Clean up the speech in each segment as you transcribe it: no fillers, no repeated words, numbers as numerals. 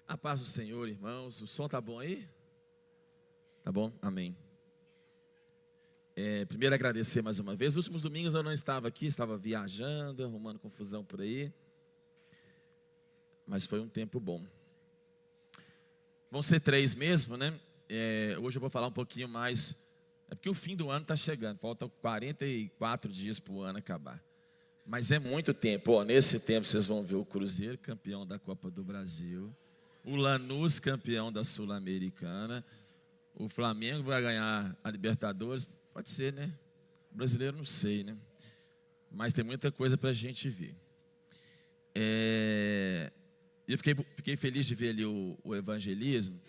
A paz do Senhor, irmãos. O som tá bom aí? Tá bom? Amém. Primeiro agradecer mais uma vez. Nos últimos domingos eu não estava aqui, estava viajando, arrumando confusão por aí. Mas foi um tempo bom. Vão ser 3 mesmo, né? Hoje eu vou falar um pouquinho mais. É porque o fim do ano está chegando. Faltam 44 dias para o ano acabar. Mas é muito tempo. Nesse tempo vocês vão ver o Cruzeiro campeão da Copa do Brasil. O Lanús campeão da Sul-Americana. O Flamengo vai ganhar a Libertadores. Pode ser, né? O brasileiro não sei, né? Mas tem muita coisa para a gente ver. Eu fiquei feliz de ver ali o evangelismo.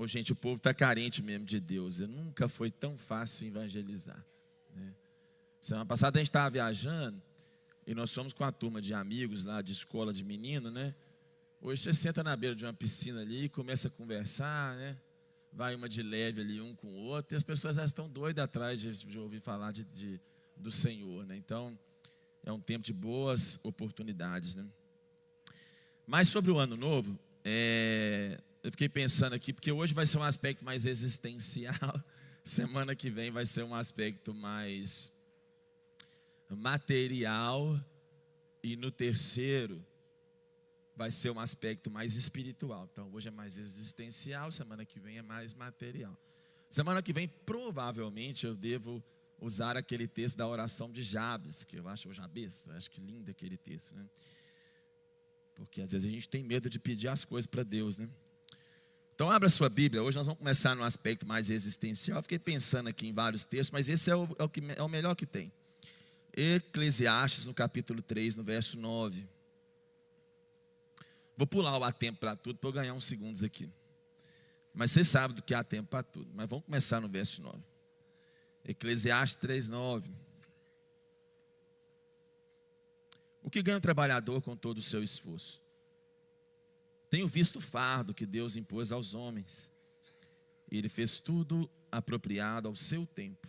Gente, o povo está carente mesmo de Deus. Nunca foi tão fácil evangelizar, né? Semana passada a gente estava viajando e nós fomos com a turma de amigos lá de escola de menino, né? Hoje você senta na beira de uma piscina ali e começa a conversar, né? Vai uma de leve ali um com o outro e as pessoas já estão doidas atrás de ouvir falar do Senhor, né? Então, é um tempo de boas oportunidades, né? Mas sobre o ano novo, eu fiquei pensando aqui, porque hoje vai ser um aspecto mais existencial, semana que vem vai ser um aspecto mais material, e no terceiro vai ser um aspecto mais espiritual. Então hoje é mais existencial, semana que vem é mais material. Semana que vem provavelmente eu devo usar aquele texto da oração de Jabes, que eu acho que lindo aquele texto, né? Porque às vezes a gente tem medo de pedir as coisas para Deus, né? Então abra sua Bíblia, hoje nós vamos começar no aspecto mais existencial. Eu fiquei pensando aqui em vários textos, mas esse é o melhor que tem. Eclesiastes, no capítulo 3, no verso 9. Vou pular o há tempo para tudo, para eu ganhar uns segundos aqui. Mas vocês sabem do que há tempo para tudo. Mas vamos começar no verso 9. Eclesiastes 3, 9. O que ganha o trabalhador com todo o seu esforço? Tenho visto o fardo que Deus impôs aos homens. Ele fez tudo apropriado ao seu tempo.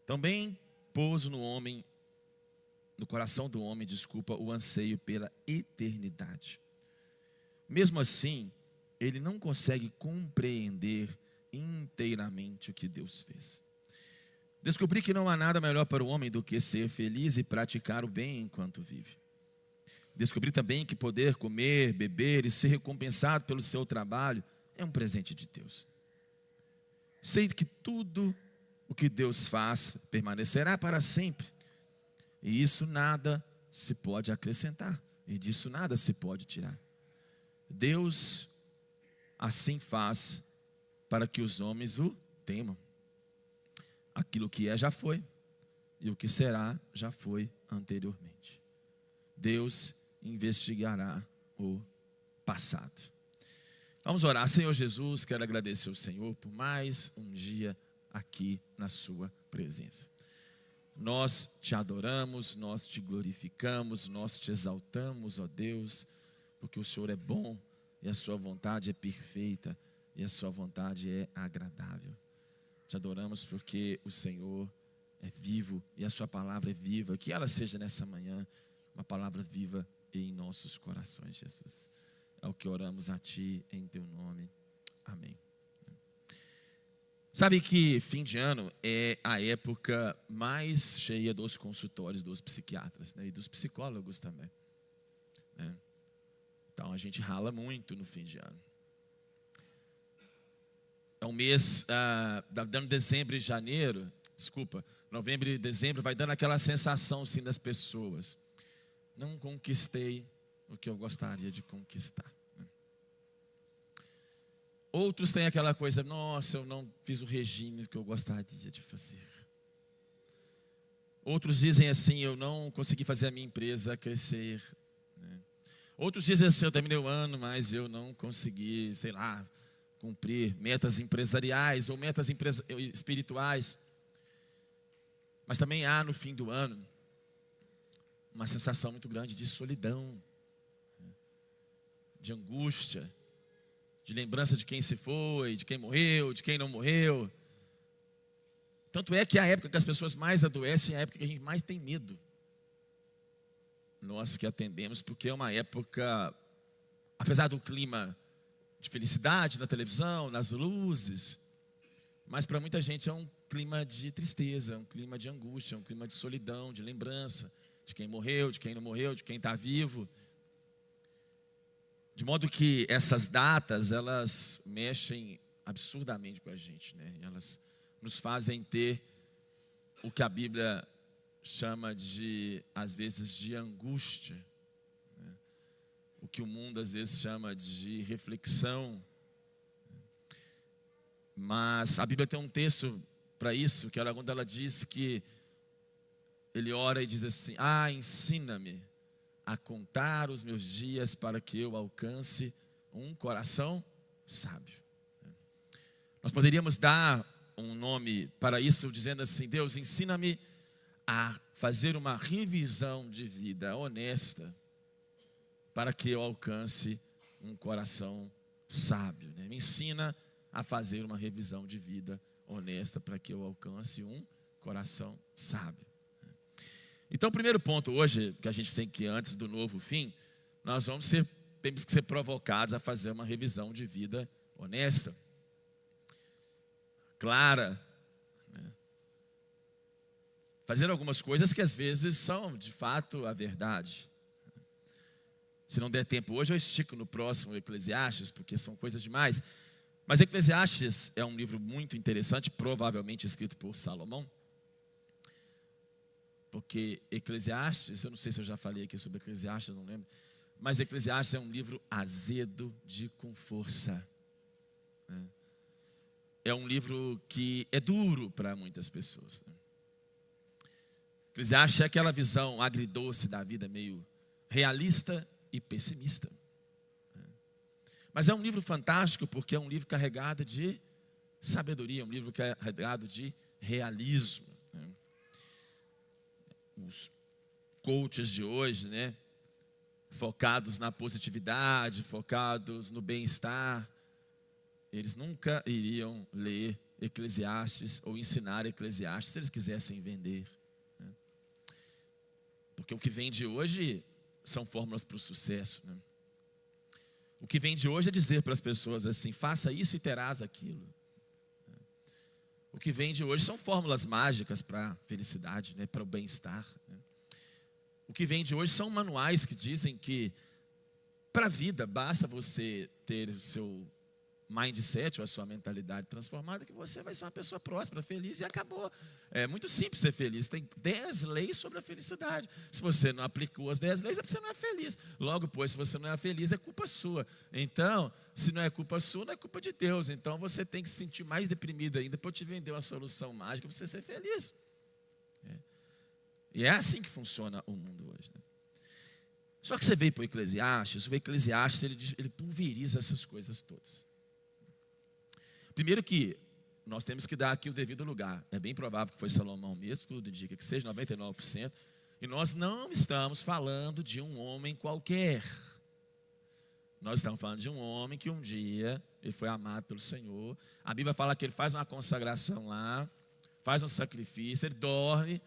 Também pôs no coração do homem, o anseio pela eternidade. Mesmo assim, ele não consegue compreender inteiramente o que Deus fez. Descobri que não há nada melhor para o homem do que ser feliz e praticar o bem enquanto vive. Descobri também que poder comer, beber e ser recompensado pelo seu trabalho é um presente de Deus. Sei que tudo o que Deus faz permanecerá para sempre. E isso nada se pode acrescentar. E disso nada se pode tirar. Deus assim faz para que os homens o temam. Aquilo que é já foi, e o que será já foi anteriormente. Deus investigará o passado. Vamos orar. Senhor Jesus, quero agradecer ao Senhor por mais um dia aqui na sua presença. Nós te adoramos, nós te glorificamos, nós te exaltamos, ó Deus, porque o Senhor é bom e a sua vontade é perfeita e a sua vontade é agradável. Te adoramos porque o Senhor é vivo e a sua palavra é viva. Que ela seja nessa manhã uma palavra viva em nossos corações, Jesus. É o que oramos a Ti em Teu nome. Amém. Sabe que fim de ano é a época mais cheia dos consultórios dos psiquiatras, né? E dos psicólogos também, né? Então a gente rala muito no fim de ano. É um mês, dando dezembro e janeiro, novembro e dezembro, vai dando aquela sensação assim das pessoas. Não conquistei o que eu gostaria de conquistar. Outros têm aquela coisa, nossa, eu não fiz o regime que eu gostaria de fazer. Outros dizem assim, eu não consegui fazer a minha empresa crescer, né? Outros dizem assim, eu terminei o ano, mas eu não consegui, cumprir metas empresariais ou metas espirituais. Mas também há no fim do ano uma sensação muito grande de solidão, de angústia, de lembrança de quem se foi, de quem morreu, de quem não morreu. Tanto é que a época que as pessoas mais adoecem é a época que a gente mais tem medo. Nós que atendemos, porque é uma época apesar do clima de felicidade na televisão, nas luzes, mas para muita gente é um clima de tristeza, um clima de angústia, um clima de solidão, de lembrança de quem morreu, de quem não morreu, de quem está vivo. De modo que essas datas, elas mexem absurdamente com a gente, né? Elas nos fazem ter o que a Bíblia chama de, às vezes, de angústia, né? O que o mundo, às vezes, chama de reflexão. Mas a Bíblia tem um texto para isso, que quando ela diz que ele ora e diz assim: ensina-me a contar os meus dias para que eu alcance um coração sábio. Nós poderíamos dar um nome para isso dizendo assim: Deus, ensina-me a fazer uma revisão de vida honesta para que eu alcance um coração sábio. Me ensina a fazer uma revisão de vida honesta para que eu alcance um coração sábio. Então, o primeiro ponto hoje, que a gente tem que, antes do novo fim, nós temos que ser provocados a fazer uma revisão de vida honesta, clara, né? Fazer algumas coisas que às vezes são, de fato, a verdade. Se não der tempo hoje, eu estico no próximo Eclesiastes, porque são coisas demais. Mas Eclesiastes é um livro muito interessante, provavelmente escrito por Salomão. Porque Eclesiastes, eu não sei se eu já falei aqui sobre Eclesiastes, eu não lembro. Mas Eclesiastes é um livro azedo com força. É um livro que é duro para muitas pessoas. Eclesiastes é aquela visão agridoce da vida, meio realista e pessimista. Mas é um livro fantástico porque é um livro carregado de sabedoria, um livro carregado de realismo. Os coaches de hoje, né, focados na positividade, focados no bem-estar, eles nunca iriam ler Eclesiastes ou ensinar Eclesiastes se eles quisessem vender, né? Porque o que vende hoje são fórmulas para o sucesso, né? O que vende hoje é dizer para as pessoas assim: faça isso e terás aquilo. O que vende hoje são fórmulas mágicas para a felicidade, né, para o bem-estar, né? O que vende hoje são manuais que dizem que para a vida basta você ter o seu mindset ou a sua mentalidade transformada, que você vai ser uma pessoa próspera, feliz e acabou. É muito simples ser feliz. Tem 10 leis sobre a felicidade. Se você não aplicou as 10 leis, é porque você não é feliz. Logo, pois, se você não é feliz, é culpa sua. Então, se não é culpa sua, não é culpa de Deus. Então, você tem que se sentir mais deprimido ainda para eu te vender uma solução mágica para você ser feliz. E é assim que funciona o mundo hoje, né? Só que você veio para o Eclesiastes ele pulveriza essas coisas todas. Primeiro que nós temos que dar aqui o devido lugar. É bem provável que foi Salomão mesmo, tudo indica que seja 99%. E nós não estamos falando de um homem qualquer. Nós estamos falando de um homem que um dia ele foi amado pelo Senhor. A Bíblia fala que ele faz uma consagração lá, faz um sacrifício, ele dorme,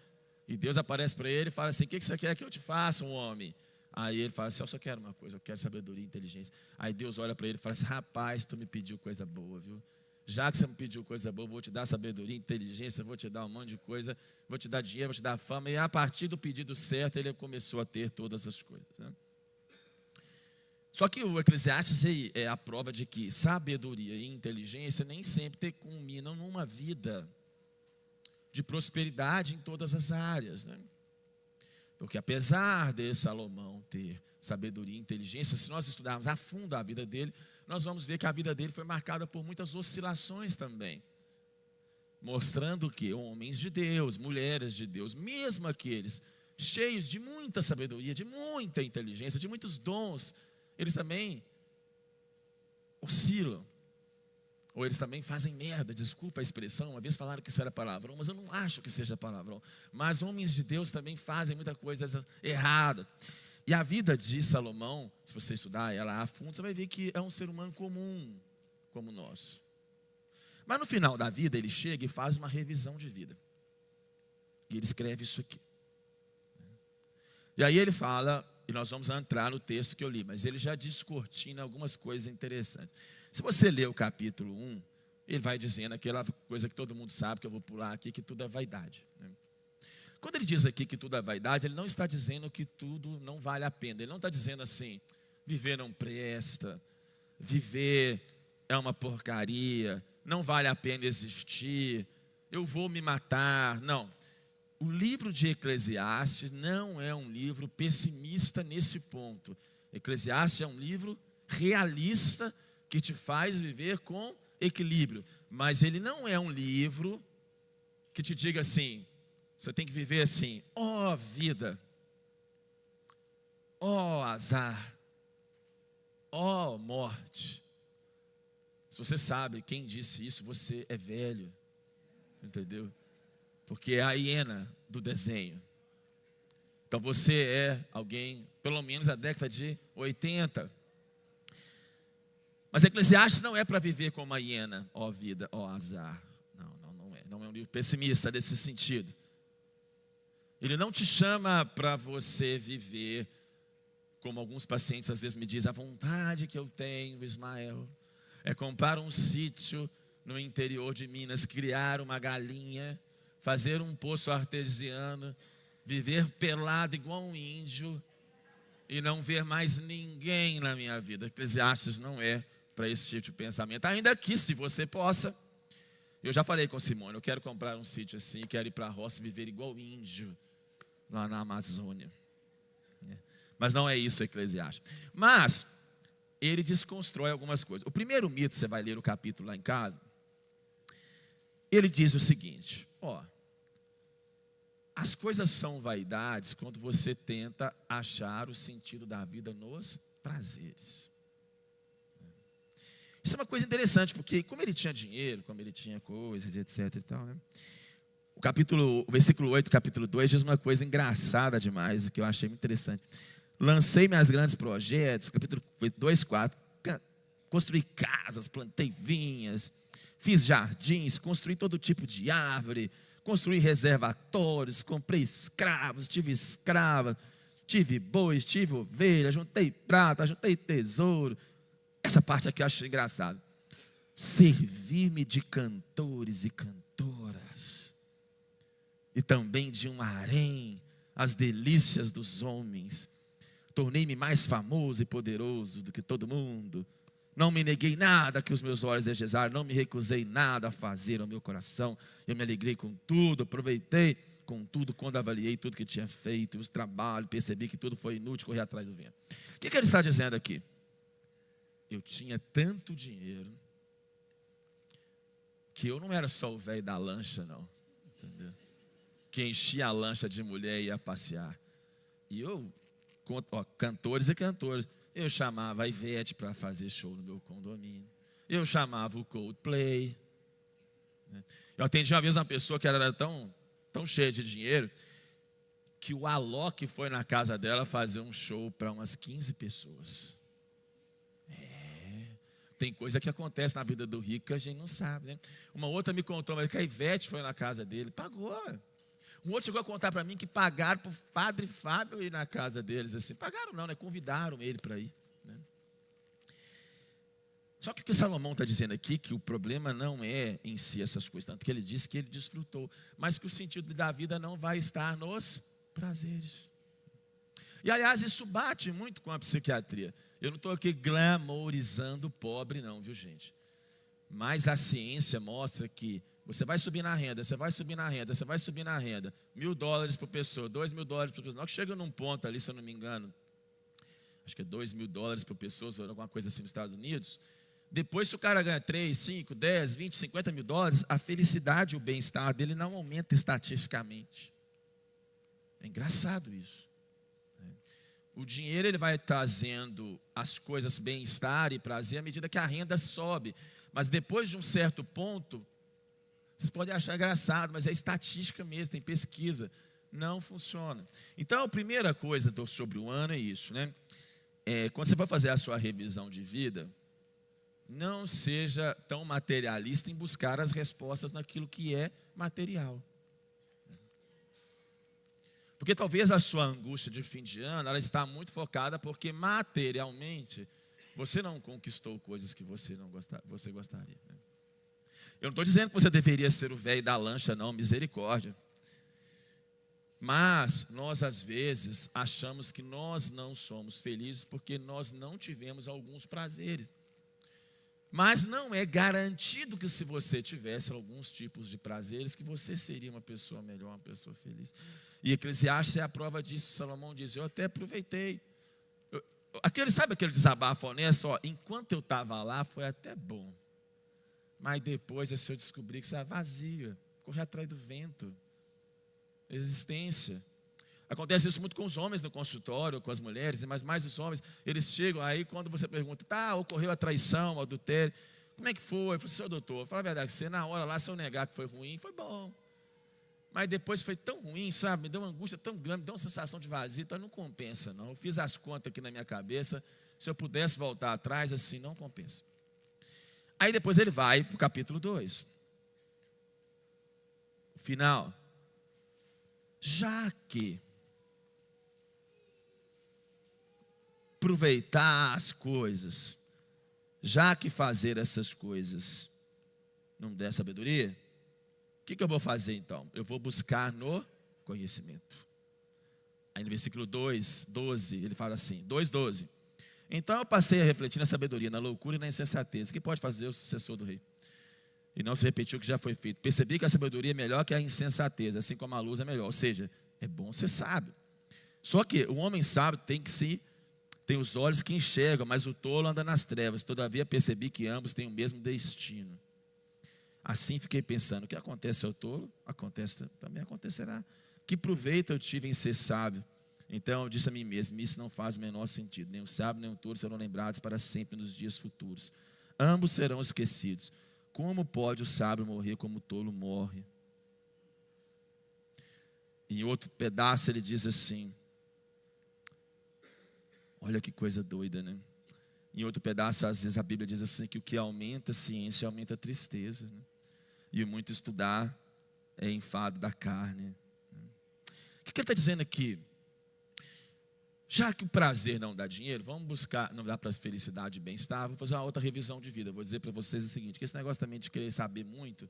e Deus aparece para ele e fala assim: o que você quer que eu te faça, um homem? Aí ele fala assim: eu só quero uma coisa, eu quero sabedoria e inteligência. Aí Deus olha para ele e fala assim: rapaz, tu me pediu coisa boa, viu? Já que você me pediu coisa boa, vou te dar sabedoria, inteligência, vou te dar um monte de coisa, vou te dar dinheiro, vou te dar fama. E a partir do pedido certo, ele começou a ter todas as coisas, né? Só que o Eclesiastes é a prova de que sabedoria e inteligência nem sempre culminam numa vida de prosperidade em todas as áreas, né? Porque apesar de Salomão ter sabedoria e inteligência, se nós estudarmos a fundo a vida dele, nós vamos ver que a vida dele foi marcada por muitas oscilações também. Mostrando que homens de Deus, mulheres de Deus, mesmo aqueles cheios de muita sabedoria, de muita inteligência, de muitos dons, eles também oscilam. Ou eles também fazem merda, desculpa a expressão. Uma vez falaram que isso era palavrão, mas eu não acho que seja palavrão. Mas homens de Deus também fazem muitas coisas erradas. E a vida de Salomão, se você estudar ela a fundo, você vai ver que é um ser humano comum, como nós. Mas no final da vida, ele chega e faz uma revisão de vida. E ele escreve isso aqui. E aí ele fala e nós vamos entrar no texto que eu li, mas ele já descortina algumas coisas interessantes. Se você ler o capítulo 1, ele vai dizendo aquela coisa que todo mundo sabe, que eu vou pular aqui, que tudo é vaidade, né? Quando ele diz aqui que tudo é vaidade, ele não está dizendo que tudo não vale a pena. Ele não está dizendo assim, viver não presta, viver é uma porcaria, não vale a pena existir, eu vou me matar. Não. O livro de Eclesiastes não é um livro pessimista nesse ponto. Eclesiastes é um livro realista que te faz viver com equilíbrio. Mas ele não é um livro que te diga assim, você tem que viver assim, ó vida, ó azar, ó morte. Se você sabe quem disse isso, você é velho, entendeu? Porque é a hiena do desenho. Então você é alguém, pelo menos da década de 80. Mas Eclesiastes não é para viver como uma hiena, ó vida, ó azar. Não é. Não é um livro pessimista nesse sentido. Ele não te chama para você viver, como alguns pacientes às vezes me dizem, a vontade que eu tenho, Ismael, é comprar um sítio no interior de Minas, criar uma galinha, fazer um poço artesiano, viver pelado igual um índio e não ver mais ninguém na minha vida. Eclesiastes não é para esse tipo de pensamento. Ainda que, se você possa, eu já falei com Simone, eu quero comprar um sítio assim, quero ir para a roça e viver igual índio lá na Amazônia. Mas não é isso Eclesiastes. Mas ele desconstrói algumas coisas. O primeiro mito, você vai ler o capítulo lá em casa, ele diz o seguinte, as coisas são vaidades quando você tenta achar o sentido da vida nos prazeres. Isso é uma coisa interessante, porque como ele tinha dinheiro, como ele tinha coisas, etc e tal, né? O versículo 8, capítulo 2, diz uma coisa engraçada demais, que eu achei muito interessante. Lancei meus grandes projetos, capítulo 2, 4, construí casas, plantei vinhas, fiz jardins, construí todo tipo de árvore, construí reservatórios, comprei escravos, tive escrava, tive bois, tive ovelha, juntei prata, juntei tesouro. Essa parte aqui eu acho engraçado. Servi-me de cantores e cantoras, e também de um harém, as delícias dos homens. Tornei-me mais famoso e poderoso do que todo mundo. Não me neguei nada que os meus olhos desejaram, não me recusei nada a fazer ao meu coração. Eu me alegrei com tudo, aproveitei com tudo quando avaliei tudo que tinha feito, os trabalhos, percebi que tudo foi inútil, corri atrás do vento. O que ele está dizendo aqui? Eu tinha tanto dinheiro que eu não era só o velho da lancha, não, entendeu? Que enchia a lancha de mulher e ia passear. E eu, cantores e cantoras, eu chamava a Ivete para fazer show no meu condomínio. Eu chamava o Coldplay. Eu atendi uma vez uma pessoa que era tão cheia de dinheiro que o Alok foi na casa dela fazer um show para umas 15 pessoas. Tem coisa que acontece na vida do rico que a gente não sabe, né? Uma outra me contou, mas que a Ivete foi na casa dele, pagou. Um outro chegou a contar para mim que pagaram para o Padre Fábio ir na casa deles, assim. Pagaram não, né? Convidaram ele para ir, né? Só que o que Salomão está dizendo aqui, que o problema não é em si essas coisas, tanto que ele disse que ele desfrutou, mas que o sentido da vida não vai estar nos prazeres. E aliás, isso bate muito com a psiquiatria. Eu não estou aqui glamourizando o pobre não, viu gente? Mas a ciência mostra que você vai subir na renda, você vai subir na renda, você vai subir na renda. $1.000 por pessoa, $2.000 por pessoa. Não, que chega num ponto ali, se eu não me engano, acho que é $2.000 por pessoa, ou alguma coisa assim nos Estados Unidos. Depois, se o cara ganha 3, 5, 10, 20, $50.000, a felicidade e o bem-estar dele não aumenta estatisticamente. É engraçado isso. O dinheiro ele vai trazendo as coisas bem-estar e prazer à medida que a renda sobe. Mas depois de um certo ponto, vocês podem achar engraçado, mas é estatística mesmo, tem pesquisa. Não funciona. Então, a primeira coisa sobre o ano é isso, né? Quando você vai fazer a sua revisão de vida, não seja tão materialista em buscar as respostas naquilo que é material. Porque talvez a sua angústia de fim de ano, ela está muito focada porque materialmente você não conquistou coisas que você gostaria. Né? Eu não estou dizendo que você deveria ser o velho da lancha, não, misericórdia. Mas nós às vezes achamos que nós não somos felizes porque nós não tivemos alguns prazeres. Mas não é garantido que se você tivesse alguns tipos de prazeres, que você seria uma pessoa melhor, uma pessoa feliz. E Eclesiastes é a prova disso. Salomão diz, eu até aproveitei. Sabe aquele desabafo honesto? Enquanto eu estava lá, foi até bom. Mas depois eu descobri que isso é vazio, correr atrás do vento, existência. Acontece isso muito com os homens no consultório, com as mulheres, mas mais os homens, eles chegam aí, quando você pergunta, ocorreu a traição, o adultério, como é que foi? Eu falei, seu doutor, fala a verdade, você na hora lá, se eu negar que foi ruim, foi bom. Mas depois foi tão ruim, sabe, me deu uma angústia tão grande, me deu uma sensação de vazio, então não compensa não. Eu fiz as contas aqui na minha cabeça, se eu pudesse voltar atrás, assim, não compensa. Aí depois ele vai para o capítulo 2. O final. Já que aproveitar as coisas, já que fazer essas coisas não der sabedoria, o que eu vou fazer então? Eu vou buscar no conhecimento. Aí no versículo 2:12, ele fala assim, 2:12. Então eu passei a refletir na sabedoria, na loucura e na insensatez. O que pode fazer o sucessor do rei? E não se repetiu o que já foi feito. Percebi que a sabedoria é melhor que a insensatez, assim como a luz é melhor. Ou seja, é bom ser sábio. Só que o homem sábio tem os olhos que enxergam, mas o tolo anda nas trevas. Todavia percebi que ambos têm o mesmo destino. Assim fiquei pensando, o que acontece ao tolo, também acontecerá. Que proveito eu tive em ser sábio? Então eu disse a mim mesmo, isso não faz o menor sentido. Nem o sábio nem o tolo serão lembrados para sempre nos dias futuros. Ambos serão esquecidos. Como pode o sábio morrer como o tolo morre? Em outro pedaço ele diz assim, olha que coisa doida, né? Em outro pedaço, às vezes a Bíblia diz assim, que o que aumenta a ciência aumenta a tristeza, né? E o muito estudar é enfado da carne. O que ele está dizendo aqui? Já que o prazer não dá dinheiro, vamos buscar, não dá para felicidade e bem-estar, vou fazer uma outra revisão de vida. Vou dizer para vocês o seguinte, que esse negócio também de querer saber muito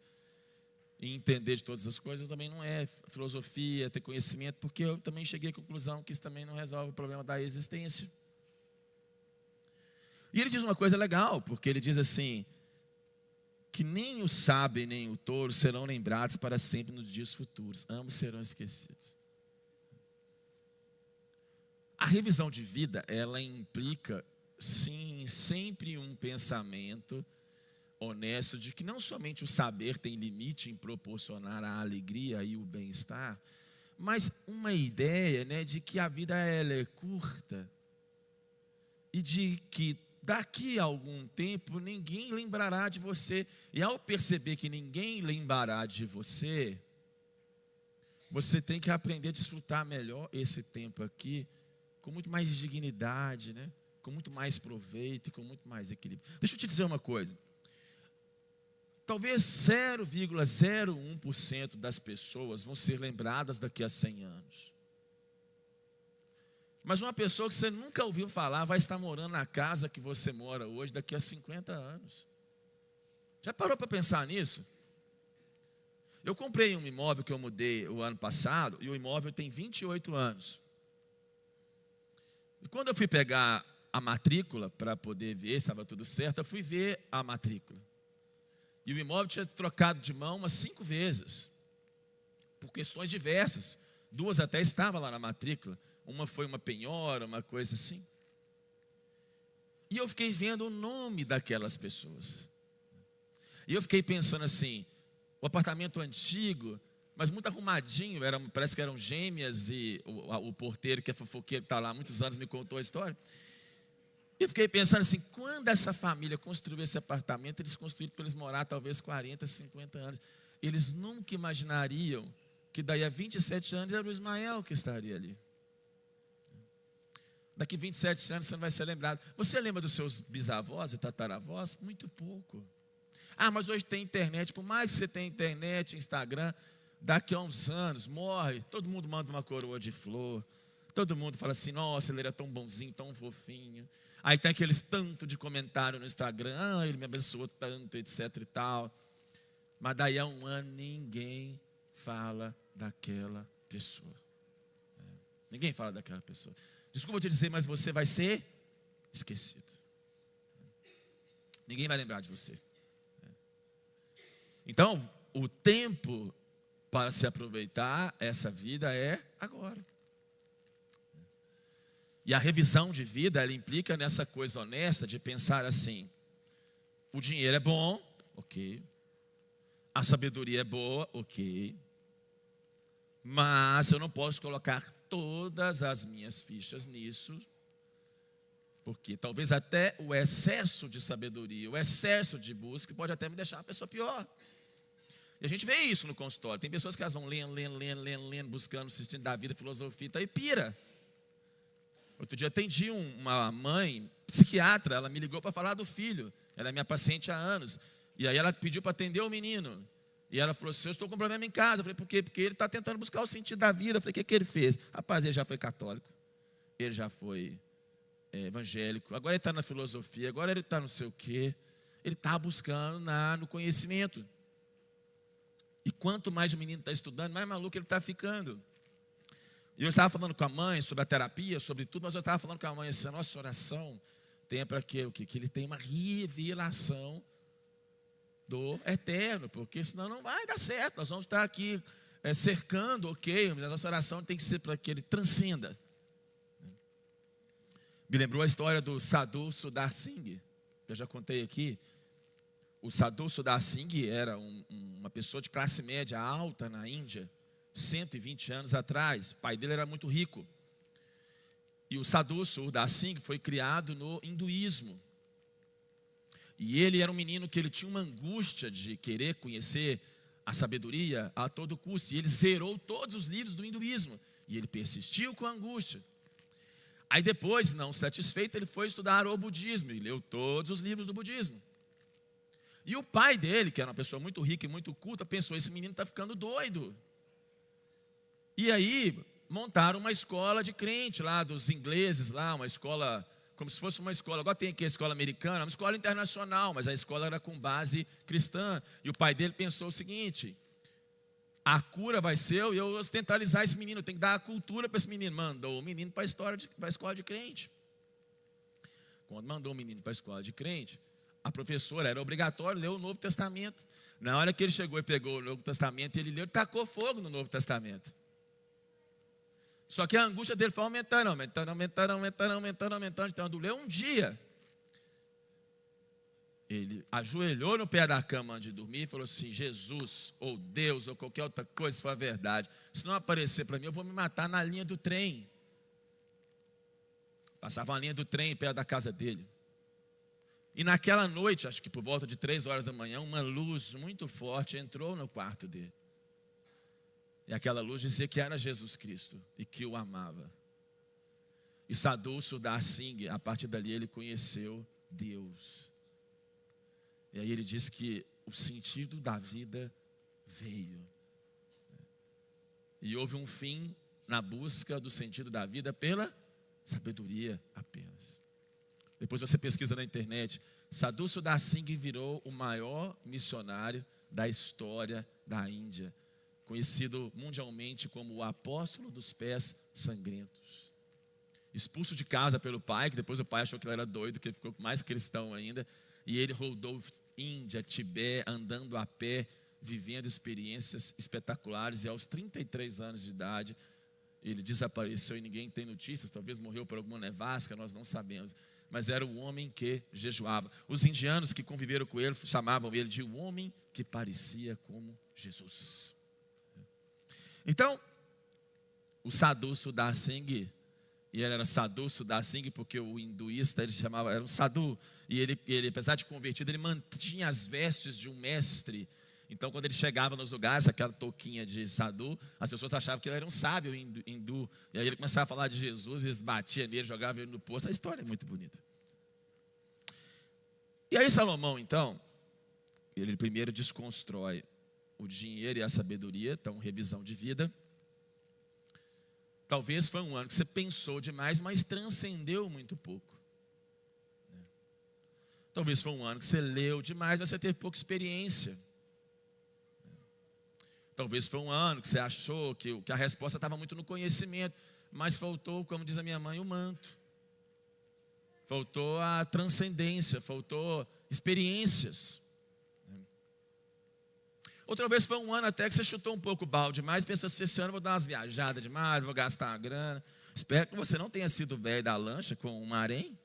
e entender de todas as coisas também não é filosofia, ter conhecimento, porque eu também cheguei à conclusão que isso também não resolve o problema da existência. E ele diz uma coisa legal, porque ele diz assim, que nem o sábio nem o tolo serão lembrados para sempre nos dias futuros, ambos serão esquecidos. A revisão de vida, ela implica, sim, sempre um pensamento honesto de que não somente o saber tem limite em proporcionar a alegria e o bem-estar, mas uma ideia, né, de que a vida ela é curta e de que daqui a algum tempo ninguém lembrará de você. E ao perceber que ninguém lembrará de você, você tem que aprender a desfrutar melhor esse tempo aqui, com muito mais dignidade, né? Com muito mais proveito e com muito mais equilíbrio. Deixa eu te dizer uma coisa. Talvez 0,01% das pessoas vão ser lembradas daqui a 100 anos. Mas uma pessoa que você nunca ouviu falar vai estar morando na casa que você mora hoje daqui a 50 anos. Já parou para pensar nisso? Eu comprei um imóvel que eu mudei o ano passado e o imóvel tem 28 anos. E quando eu fui pegar a matrícula para poder ver se estava tudo certo, eu fui ver a matrícula. E o imóvel tinha trocado de mão umas 5 vezes, por questões diversas. 2 até estavam lá na matrícula. Uma foi uma penhora, uma coisa assim. E eu fiquei vendo o nome daquelas pessoas. E eu fiquei pensando assim, o apartamento antigo, mas muito arrumadinho, parece que eram gêmeas, e o porteiro, que é fofoqueiro, está lá há muitos anos, me contou a história. E eu fiquei pensando assim, quando essa família construiu esse apartamento, eles construíram para eles morar talvez 40, 50 anos. Eles nunca imaginariam que daí a 27 anos era o Ismael que estaria ali. Daqui 27 anos você não vai ser lembrado. Você lembra dos seus bisavós e tataravós? Muito pouco. Ah, mas hoje tem internet. Por mais que você tenha internet, Instagram, Daqui a uns anos, morre, todo mundo manda uma coroa de flor. Todo mundo fala assim, nossa, ele era tão bonzinho, tão fofinho. Aí tem aqueles tanto de comentário no Instagram, ele me abençoou tanto, etc e tal. Mas daí a um ano ninguém fala daquela pessoa. Ninguém fala daquela pessoa. Desculpa te dizer, mas você vai ser esquecido. Ninguém vai lembrar de você. Então, o tempo para se aproveitar essa vida é agora. E a revisão de vida, ela implica nessa coisa honesta de pensar assim: o dinheiro é bom, ok. A sabedoria é boa, ok. Mas eu não posso colocar todas as minhas fichas nisso, porque talvez até o excesso de sabedoria, o excesso de busca pode até me deixar uma pessoa pior. E a gente vê isso no consultório. Tem pessoas que elas vão lendo, buscando o sentido da vida, filosofia, e pira. Outro dia atendi uma mãe, psiquiatra, ela me ligou para falar do filho. Ela é minha paciente há anos. E aí ela pediu para atender o menino. E ela falou assim, eu estou com problema em casa. Eu falei, por quê? Porque ele está tentando buscar o sentido da vida. Eu falei, o que ele fez? Rapaz, ele já foi católico. Ele já foi evangélico. Agora ele está na filosofia. Agora ele está não sei o quê. Ele está buscando no conhecimento. E quanto mais o menino está estudando, mais maluco ele está ficando. E eu estava falando com a mãe sobre a terapia, sobre tudo, mas eu estava falando com a mãe assim, a nossa oração tem para quê? O quê? Que ele tenha uma revelação do eterno, porque senão não vai dar certo. Nós vamos estar aqui cercando, ok, mas a nossa oração tem que ser para que ele transcenda. Me lembrou a história do Sadhu Sundar Singh, que eu já contei aqui. O Sadhu Sundar Singh era uma pessoa de classe média alta na Índia, 120 anos atrás. O pai dele era muito rico. E o Sadhu Sundar Singh foi criado no hinduísmo. E ele era um menino que ele tinha uma angústia de querer conhecer a sabedoria a todo custo. E ele zerou todos os livros do hinduísmo. E ele persistiu com a angústia. Aí depois, não satisfeito, ele foi estudar o budismo. E leu todos os livros do budismo. E o pai dele, que era uma pessoa muito rica e muito culta, pensou, esse menino está ficando doido. E aí montaram uma escola de crente lá, dos ingleses lá, uma escola, como se fosse uma escola, agora tem aqui a escola americana, uma escola internacional, mas a escola era com base cristã. E o pai dele pensou o seguinte, a cura vai ser eu ocidentalizar esse menino, tem que dar a cultura para esse menino. Mandou o menino para a escola de crente. Quando mandou o menino para a escola de crente, a professora, era obrigatório ler o Novo Testamento. Na hora que ele chegou e pegou o Novo Testamento, ele leu, ele tacou fogo no Novo Testamento. Só que a angústia dele foi aumentando. Então, leu um dia. Ele ajoelhou no pé da cama antes de dormir e falou assim, Jesus, ou Deus, ou qualquer outra coisa, se for a verdade, se não aparecer para mim, eu vou me matar na linha do trem. Passava uma linha do trem perto da casa dele. E naquela noite, acho que por volta de 3 horas da manhã, uma luz muito forte entrou no quarto dele. E aquela luz dizia que era Jesus Cristo e que o amava. E Sadhu Sundar Singh, a partir dali ele conheceu Deus. E aí ele diz que o sentido da vida veio. E houve um fim na busca do sentido da vida pela sabedoria apenas. Depois você pesquisa na internet, Sadhu Sundar Singh virou o maior missionário da história da Índia, conhecido mundialmente como o apóstolo dos pés sangrentos. Expulso de casa pelo pai, que depois o pai achou que ele era doido, que ele ficou mais cristão ainda, e ele rodou Índia, Tibete, andando a pé, vivendo experiências espetaculares, e aos 33 anos de idade, ele desapareceu e ninguém tem notícias, talvez morreu por alguma nevasca, nós não sabemos, mas era o homem que jejuava. Os indianos que conviveram com ele chamavam ele de o homem que parecia como Jesus. Então, o Sadhu Sundar Singh, e ele era Sadhu Sundar Singh porque o hinduísta ele chamava, era um sadhu, e ele apesar de convertido, ele mantinha as vestes de um mestre. Então, quando ele chegava nos lugares, aquela touquinha de sadhu, as pessoas achavam que ele era um sábio hindu. E aí ele começava a falar de Jesus, eles batiam nele, jogavam ele no poço. A história é muito bonita. E aí Salomão, então, ele primeiro desconstrói o dinheiro e a sabedoria, então revisão de vida. Talvez foi um ano que você pensou demais, mas transcendeu muito pouco. Talvez foi um ano que você leu demais, mas você teve pouca experiência. Talvez foi um ano que você achou que a resposta estava muito no conhecimento, mas faltou, como diz a minha mãe, o manto. Faltou a transcendência, faltou experiências. Outra vez foi um ano até que você chutou um pouco o balde demais, pensou assim, esse ano eu vou dar umas viajadas demais, vou gastar uma grana. Espero que você não tenha sido velho da lancha com um harém.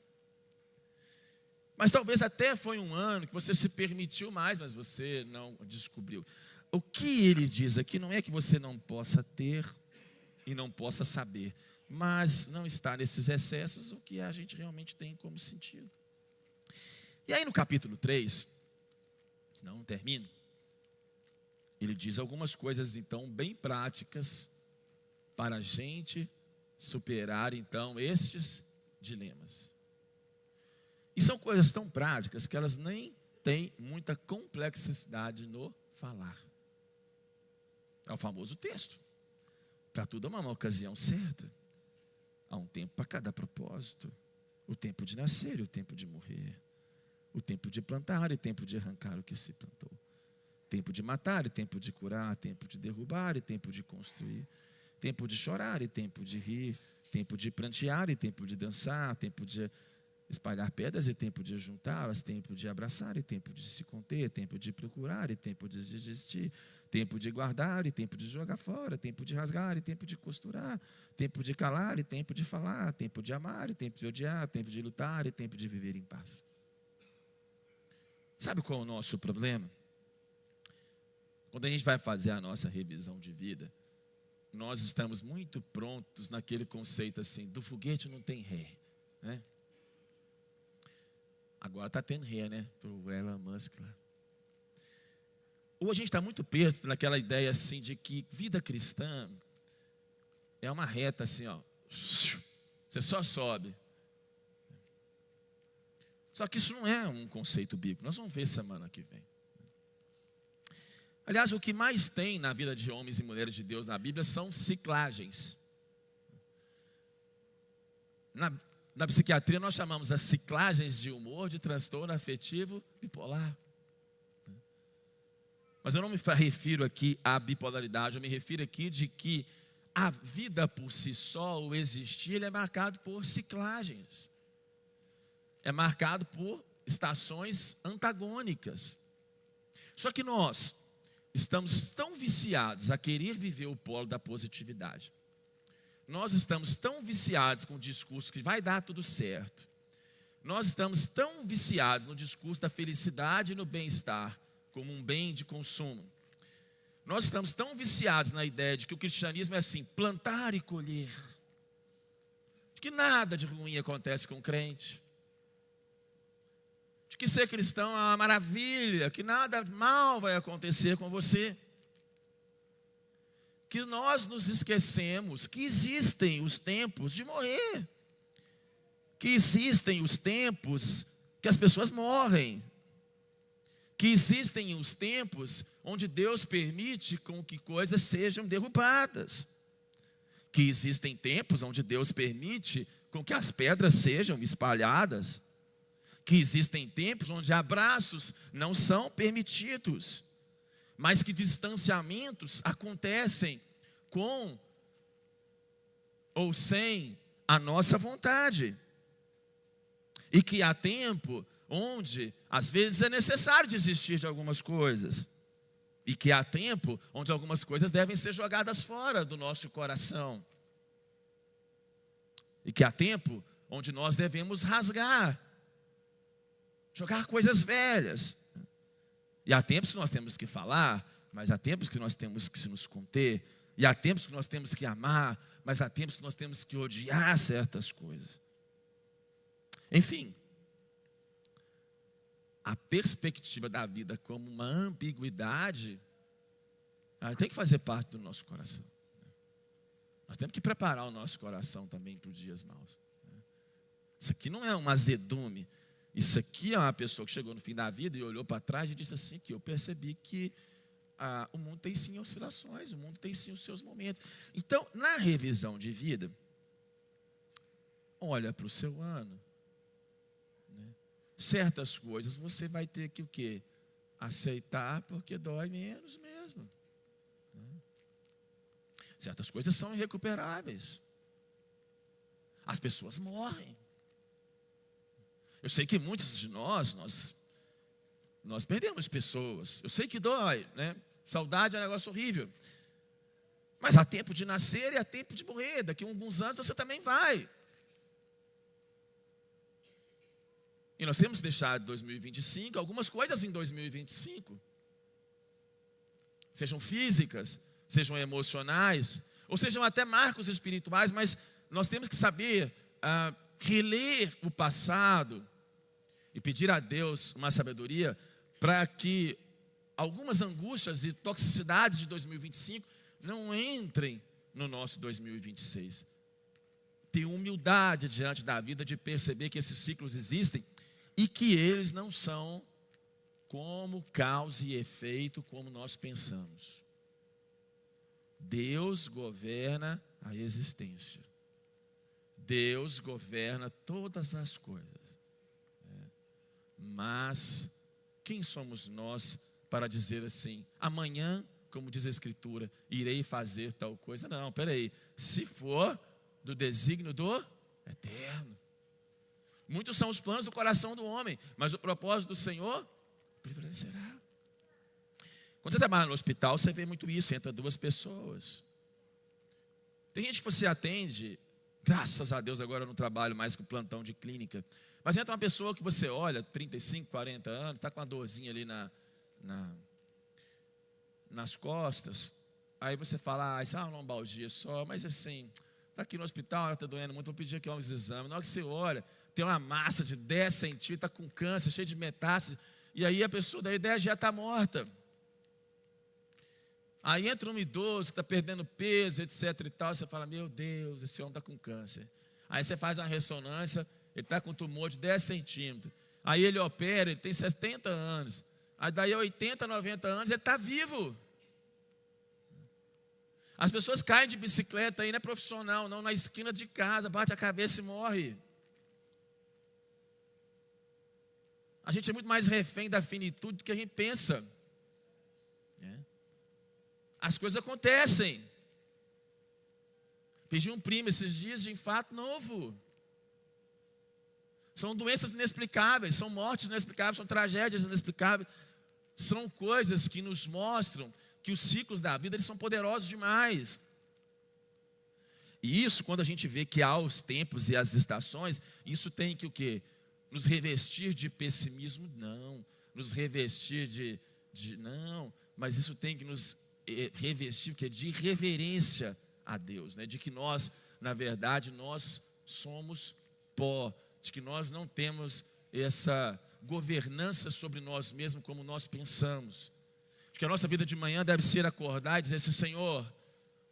Mas talvez até foi um ano que você se permitiu mais, mas você não descobriu. O que ele diz aqui não é que você não possa ter e não possa saber, mas não está nesses excessos o que a gente realmente tem como sentido. E aí no capítulo 3, não termino, ele diz algumas coisas então bem práticas para a gente superar então estes dilemas. E são coisas tão práticas que elas nem têm muita complexidade no falar. É o famoso texto. Para tudo há uma ocasião certa. Há um tempo para cada propósito. O tempo de nascer e o tempo de morrer. O tempo de plantar e o tempo de arrancar o que se plantou. Tempo de matar e tempo de curar. Tempo de derrubar e tempo de construir. Tempo de chorar e tempo de rir. Tempo de prantear e tempo de dançar. Tempo de espalhar pedras e tempo de juntá-las, tempo de abraçar e tempo de se conter, tempo de procurar e tempo de desistir, tempo de guardar e tempo de jogar fora, tempo de rasgar e tempo de costurar, tempo de calar e tempo de falar, tempo de amar e tempo de odiar, tempo de lutar e tempo de viver em paz. Sabe qual é o nosso problema? Quando a gente vai fazer a nossa revisão de vida, nós estamos muito prontos naquele conceito assim, do foguete não tem ré, né? Agora está tendo ré, né? Pro Elon Musk lá. Ou a gente está muito preso naquela ideia assim de que vida cristã é uma reta assim, ó. Você só sobe. Só que isso não é um conceito bíblico. Nós vamos ver semana que vem. Aliás, o que mais tem na vida de homens e mulheres de Deus na Bíblia são ciclagens. Na psiquiatria nós chamamos as ciclagens de humor de transtorno afetivo bipolar. Mas eu não me refiro aqui à bipolaridade, eu me refiro aqui de que a vida por si só, o existir, ele é marcado por ciclagens. É marcado por estações antagônicas. Só que nós estamos tão viciados a querer viver o polo da positividade. Nós estamos tão viciados com o discurso que vai dar tudo certo. Nós estamos tão viciados no discurso da felicidade e no bem-estar, como um bem de consumo. Nós estamos tão viciados na ideia de que o cristianismo é assim, plantar e colher. De que nada de ruim acontece com o crente. De que ser cristão é uma maravilha, que nada mal vai acontecer com você. Que nós nos esquecemos que existem os tempos de morrer. Que existem os tempos que as pessoas morrem. Que existem os tempos onde Deus permite com que coisas sejam derrubadas. Que existem tempos onde Deus permite com que as pedras sejam espalhadas. Que existem tempos onde abraços não são permitidos. Mas que distanciamentos acontecem com ou sem a nossa vontade. E que há tempo onde, às vezes, é necessário desistir de algumas coisas. E que há tempo onde algumas coisas devem ser jogadas fora do nosso coração. E que há tempo onde nós devemos rasgar, jogar coisas velhas. E há tempos que nós temos que falar, mas há tempos que nós temos que nos conter. E há tempos que nós temos que amar, mas há tempos que nós temos que odiar certas coisas. Enfim, a perspectiva da vida como uma ambiguidade, ela tem que fazer parte do nosso coração. Nós temos que preparar o nosso coração também para os dias maus. Isso aqui não é um azedume. Isso aqui é uma pessoa que chegou no fim da vida e olhou para trás e disse assim, que eu percebi que o mundo tem sim oscilações, o mundo tem sim os seus momentos. Então, na revisão de vida, olha para o seu ano. Certas coisas você vai ter que o quê? Aceitar, porque dói menos mesmo. Certas coisas são irrecuperáveis. As pessoas morrem. Eu sei que muitos de nós perdemos pessoas. Eu sei que dói, né? Saudade é um negócio horrível. Mas há tempo de nascer e há tempo de morrer. Daqui a alguns anos você também vai. E nós temos que deixar 2025 algumas coisas em 2025. Sejam físicas, sejam emocionais, ou sejam até marcos espirituais, mas nós temos que saber reler o passado e pedir a Deus uma sabedoria para que algumas angústias e toxicidades de 2025 não entrem no nosso 2026. Ter humildade diante da vida de perceber que esses ciclos existem e que eles não são como causa e efeito como nós pensamos. Deus governa a existência. Deus governa todas as coisas. Mas quem somos nós para dizer assim, amanhã, como diz a Escritura, irei fazer tal coisa? Não, peraí, se for do desígnio do eterno. Muitos são os planos do coração do homem, mas o propósito do Senhor prevalecerá. Quando você trabalha no hospital, você vê muito isso, entra duas pessoas. Tem gente que você atende, graças a Deus agora eu não trabalho mais com plantão de clínica, mas entra uma pessoa que você olha, 35, 40 anos, está com uma dorzinha ali nas costas, aí você fala, isso é uma lombalgia só, mas assim, está aqui no hospital, ela está doendo muito, vou pedir aqui uns exames. Na hora que você olha, tem uma massa de 10 centímetros, está com câncer, cheio de metástase, e aí a pessoa daí 10 já está morta. Aí entra um idoso que está perdendo peso, etc e tal, você fala, meu Deus, esse homem está com câncer. Aí você faz uma ressonância, ele está com um tumor de 10 centímetros. Aí ele opera, ele tem 70 anos. Aí daí a 80, 90 anos, ele está vivo. As pessoas caem de bicicleta aí, não é profissional, não, na esquina de casa, bate a cabeça e morre. A gente é muito mais refém da finitude do que a gente pensa. As coisas acontecem. Perdi um primo esses dias de infarto novo. São doenças inexplicáveis, são mortes inexplicáveis, são tragédias inexplicáveis. São coisas que nos mostram que os ciclos da vida eles são poderosos demais. E isso, quando a gente vê que há os tempos e as estações, isso tem que o quê? Nos revestir de pessimismo? Não. Nos revestir não. Mas isso tem que nos revestir de reverência a Deus, né? De que nós, na verdade, nós somos pó, de que nós não temos essa governança sobre nós mesmos como nós pensamos, de que a nossa vida de manhã deve ser acordar e dizer assim, Senhor,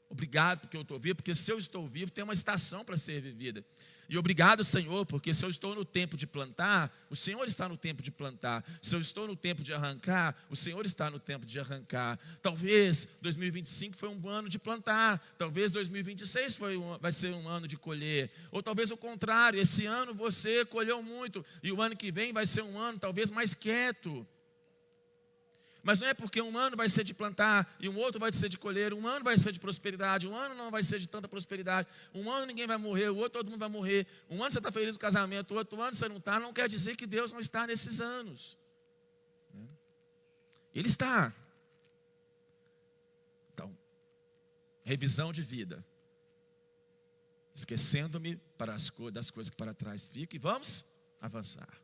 obrigado porque eu estou vivo, porque se eu estou vivo tem uma estação para ser vivida. E obrigado, Senhor, porque se eu estou no tempo de plantar, o Senhor está no tempo de plantar. Se eu estou no tempo de arrancar, o Senhor está no tempo de arrancar. Talvez 2025 foi um ano de plantar. Talvez 2026 vai ser um ano de colher. Ou talvez o contrário, esse ano você colheu muito e o ano que vem vai ser um ano talvez mais quieto. Mas não é porque um ano vai ser de plantar e um outro vai ser de colher, um ano vai ser de prosperidade, um ano não vai ser de tanta prosperidade, um ano ninguém vai morrer, o outro todo mundo vai morrer, um ano você está feliz no casamento, o outro ano você não está, não quer dizer que Deus não está nesses anos. Ele está. Então, revisão de vida. Esquecendo-me das coisas que para trás ficam e vamos avançar.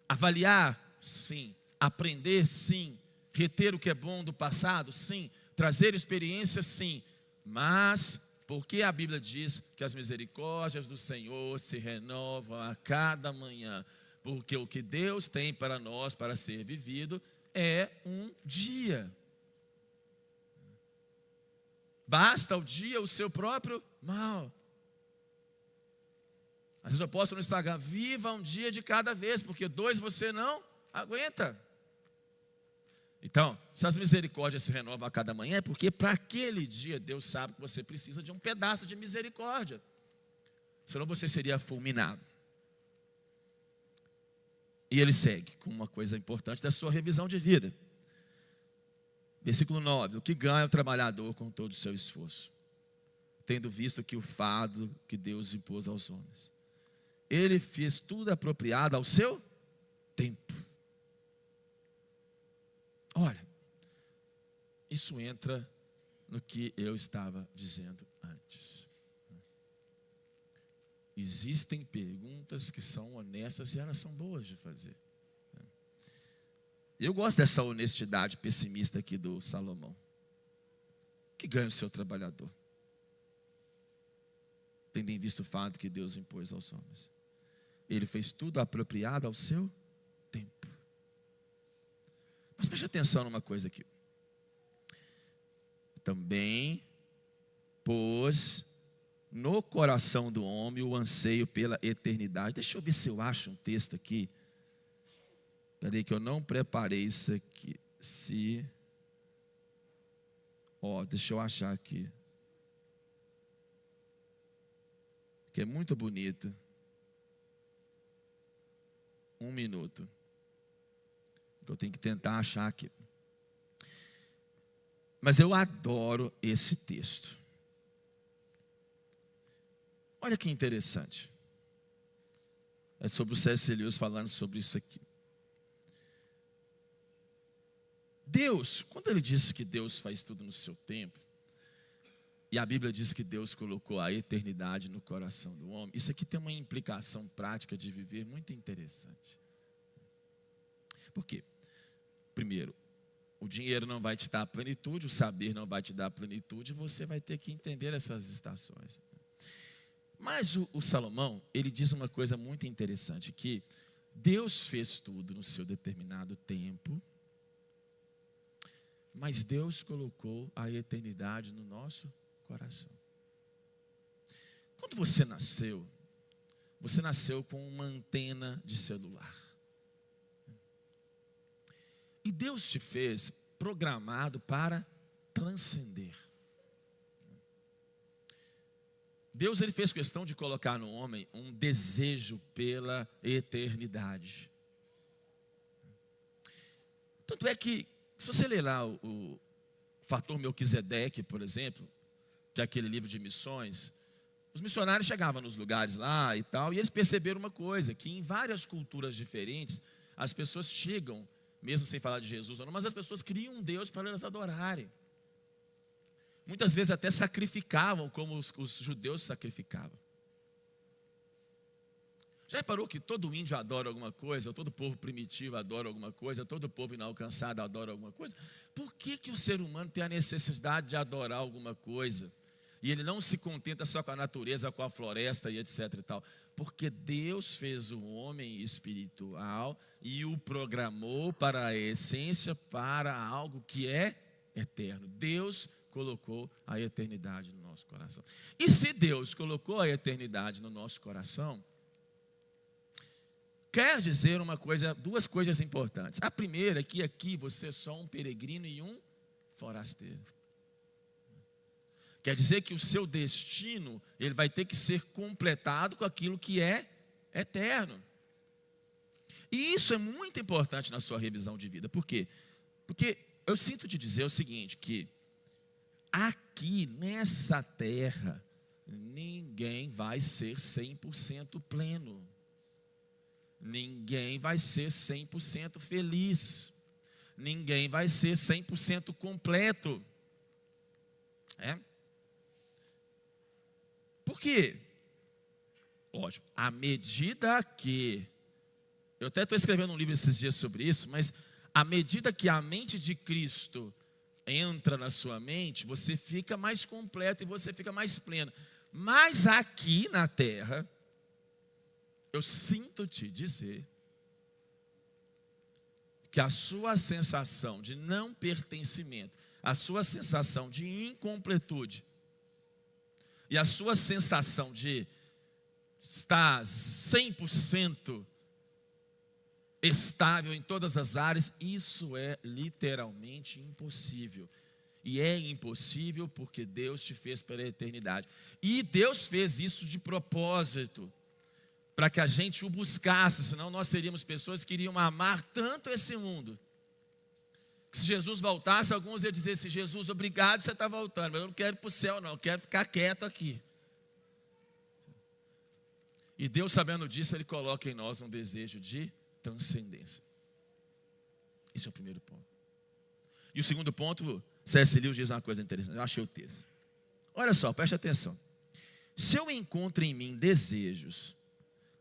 Avaliar, sim. Aprender, sim. Reter o que é bom do passado, sim. Trazer experiências, sim. Mas, porque a Bíblia diz que as misericórdias do Senhor se renovam a cada manhã? Porque o que Deus tem para nós, para ser vivido, é um dia. Basta ao dia o seu próprio mal. Às vezes eu posto no Instagram, viva um dia de cada vez, porque 2 você não aguenta. Então, se as misericórdias se renovam a cada manhã, é porque para aquele dia Deus sabe que você precisa de um pedaço de misericórdia. Senão você seria fulminado. E ele segue com uma coisa importante da sua revisão de vida. Versículo 9: o que ganha o trabalhador com todo o seu esforço, tendo visto que o fardo que Deus impôs aos homens, ele fez tudo apropriado ao seu tempo. Olha, isso entra no que eu estava dizendo antes. Existem perguntas que são honestas e elas são boas de fazer. Eu gosto dessa honestidade pessimista aqui do Salomão. O que ganha o seu trabalhador, tendo em vista o fato que Deus impôs aos homens? Ele fez tudo apropriado ao seu tempo. Mas preste atenção numa coisa aqui. Também pôs no coração do homem o anseio pela eternidade. Deixa eu ver se eu acho um texto aqui. Espera aí que eu não preparei isso aqui. Deixa eu achar aqui. Que é muito bonito. 1 minuto. Eu tenho que tentar achar aqui. Mas eu adoro esse texto. Olha que interessante. É sobre o C.S. Lewis falando sobre isso aqui. Deus, quando ele disse que Deus faz tudo no seu tempo, e a Bíblia diz que Deus colocou a eternidade no coração do homem, isso aqui tem uma implicação prática de viver muito interessante. Por quê? Primeiro, o dinheiro não vai te dar plenitude, o saber não vai te dar plenitude, você vai ter que entender essas estações. Mas o Salomão, ele diz uma coisa muito interessante, que Deus fez tudo no seu determinado tempo, mas Deus colocou a eternidade no nosso coração. Quando você nasceu com uma antena de celular. E Deus te fez programado para transcender. Deus, ele fez questão de colocar no homem um desejo pela eternidade. Tanto é que, se você ler lá o Fator Melquisedeque, por exemplo, que é aquele livro de missões, os missionários chegavam nos lugares lá e tal, e eles perceberam uma coisa, que em várias culturas diferentes, as pessoas chegam, mesmo sem falar de Jesus, mas as pessoas criam um Deus para elas adorarem. Muitas vezes até sacrificavam, como os judeus sacrificavam. Já reparou que todo índio adora alguma coisa, todo povo primitivo adora alguma coisa, todo povo inalcançado adora alguma coisa? Por que o ser humano tem a necessidade de adorar alguma coisa? E ele não se contenta só com a natureza, com a floresta e etc e tal. Porque Deus fez o homem espiritual e o programou para a essência, para algo que é eterno. Deus colocou a eternidade no nosso coração. E se Deus colocou a eternidade no nosso coração, quer dizer duas coisas importantes. A primeira é que aqui você é só um peregrino e um forasteiro. Quer dizer que o seu destino, ele vai ter que ser completado com aquilo que é eterno. E isso é muito importante na sua revisão de vida. Por quê? Porque eu sinto te dizer o seguinte, que aqui nessa terra, ninguém vai ser 100% pleno. Ninguém vai ser 100% feliz. Ninguém vai ser 100% completo. Por quê? Lógico, à medida que... Eu até estou escrevendo um livro esses dias sobre isso, mas à medida que a mente de Cristo entra na sua mente, você fica mais completo e você fica mais pleno. Mas aqui na terra, eu sinto te dizer que a sua sensação de não pertencimento, a sua sensação de incompletude e a sua sensação de estar 100% estável em todas as áreas, isso é literalmente impossível. E é impossível porque Deus te fez para a eternidade. E Deus fez isso de propósito, para que a gente o buscasse, senão nós seríamos pessoas que iriam amar tanto esse mundo, que se Jesus voltasse, alguns iam dizer assim: Jesus, obrigado, você está voltando, mas eu não quero ir para o céu não, eu quero ficar quieto aqui. E Deus, sabendo disso, Ele coloca em nós um desejo de transcendência. Esse é o primeiro ponto. E o segundo ponto, C.S. Lewis diz uma coisa interessante, eu achei o texto. Olha só, preste atenção. Se eu encontro em mim desejos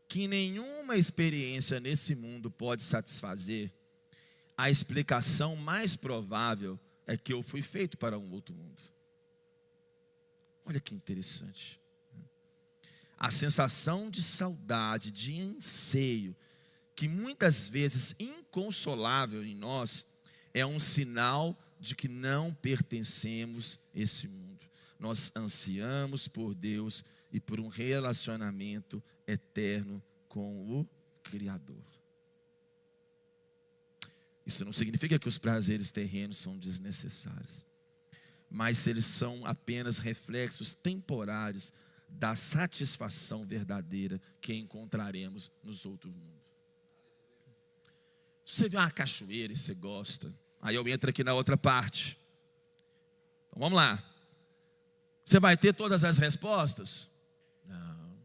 que nenhuma experiência nesse mundo pode satisfazer, a explicação mais provável é que eu fui feito para um outro mundo. Olha que interessante. A sensação de saudade, de anseio, que muitas vezes inconsolável em nós, é um sinal de que não pertencemos a esse mundo. Nós ansiamos por Deus e por um relacionamento eterno com o Criador. Isso não significa que os prazeres terrenos são desnecessários, mas se eles são apenas reflexos temporários da satisfação verdadeira que encontraremos nos outros mundos. Se você vê uma cachoeira e você gosta, aí eu entro aqui na outra parte. Então vamos lá. Você vai ter todas as respostas? Não.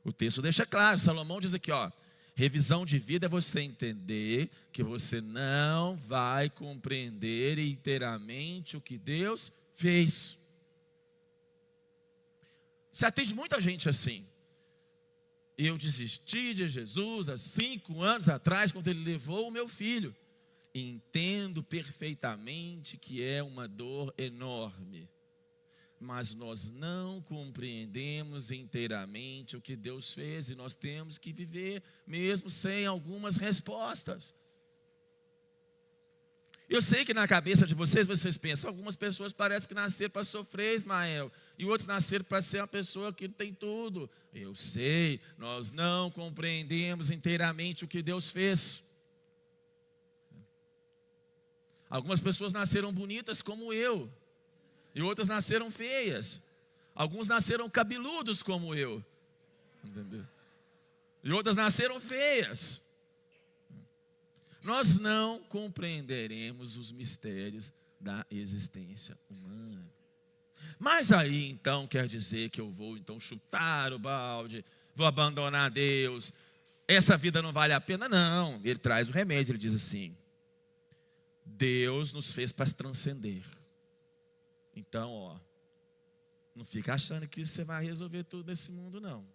O texto deixa claro, Salomão diz aqui, ó, revisão de vida é você entender que você não vai compreender inteiramente o que Deus fez. Você atende muita gente assim. Eu desisti de Jesus há 5 anos atrás, quando Ele levou o meu filho. Entendo perfeitamente que é uma dor enorme, mas nós não compreendemos inteiramente o que Deus fez, e nós temos que viver mesmo sem algumas respostas. Eu sei que na cabeça de vocês pensam, algumas pessoas parecem que nasceram para sofrer, Ismael, e outros nasceram para ser uma pessoa que tem tudo. Eu sei, nós não compreendemos inteiramente o que Deus fez. Algumas pessoas nasceram bonitas como eu, e outras nasceram feias. Alguns nasceram cabeludos como eu, entendeu? E outras nasceram feias. Nós não compreenderemos os mistérios da existência humana. Mas aí então quer dizer que eu vou então chutar o balde, vou abandonar Deus, essa vida não vale a pena? Não, Ele traz o remédio, Ele diz assim: Deus nos fez para transcender. Então, ó, não fica achando que você vai resolver tudo nesse mundo, não.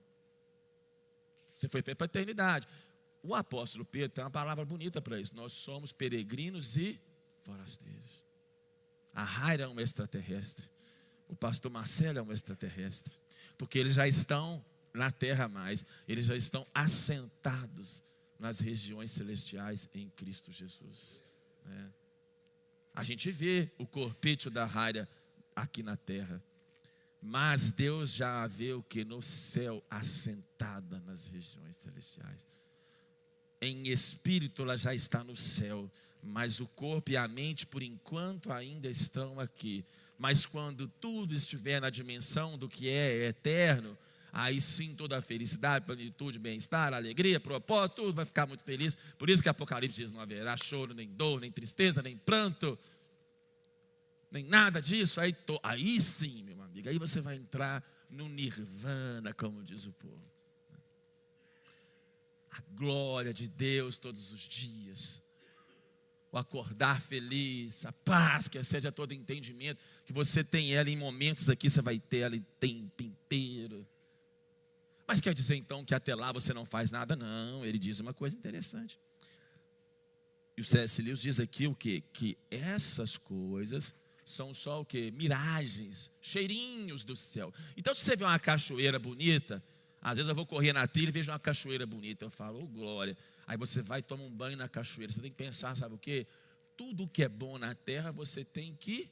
Você foi feito para a eternidade. O apóstolo Pedro tem uma palavra bonita para isso. Nós somos peregrinos e forasteiros. A Raira é um extraterrestre. O pastor Marcelo é um extraterrestre. Porque eles já estão na terra mais. Eles já estão assentados nas regiões celestiais em Cristo Jesus. A gente vê o corpício da Raira aqui na terra. Mas Deus já a vê o que? No céu, assentada nas regiões celestiais. Em espírito ela já está no céu, mas o corpo e a mente por enquanto ainda estão aqui. Mas quando tudo estiver na dimensão do que é eterno, aí sim toda a felicidade, plenitude, bem-estar, alegria, propósito, tudo vai ficar muito feliz. Por isso que Apocalipse diz: não haverá choro, nem dor, nem tristeza, nem pranto, nem nada disso. Aí sim, meu amigo, aí você vai entrar no nirvana, como diz o povo. A glória de Deus todos os dias, o acordar feliz, a paz que excede a todo entendimento, que você tem ela em momentos aqui, você vai ter ela em tempo inteiro. Mas quer dizer então que até lá você não faz nada? Não, ele diz uma coisa interessante. E o C.S. Lewis diz aqui o quê? Que essas coisas são só o quê? Miragens, cheirinhos do céu. Então se você vê uma cachoeira bonita, às vezes eu vou correr na trilha e vejo uma cachoeira bonita, eu falo, oh glória. Aí você vai e toma um banho na cachoeira. Você tem que pensar, sabe o quê? Tudo que é bom na terra você tem que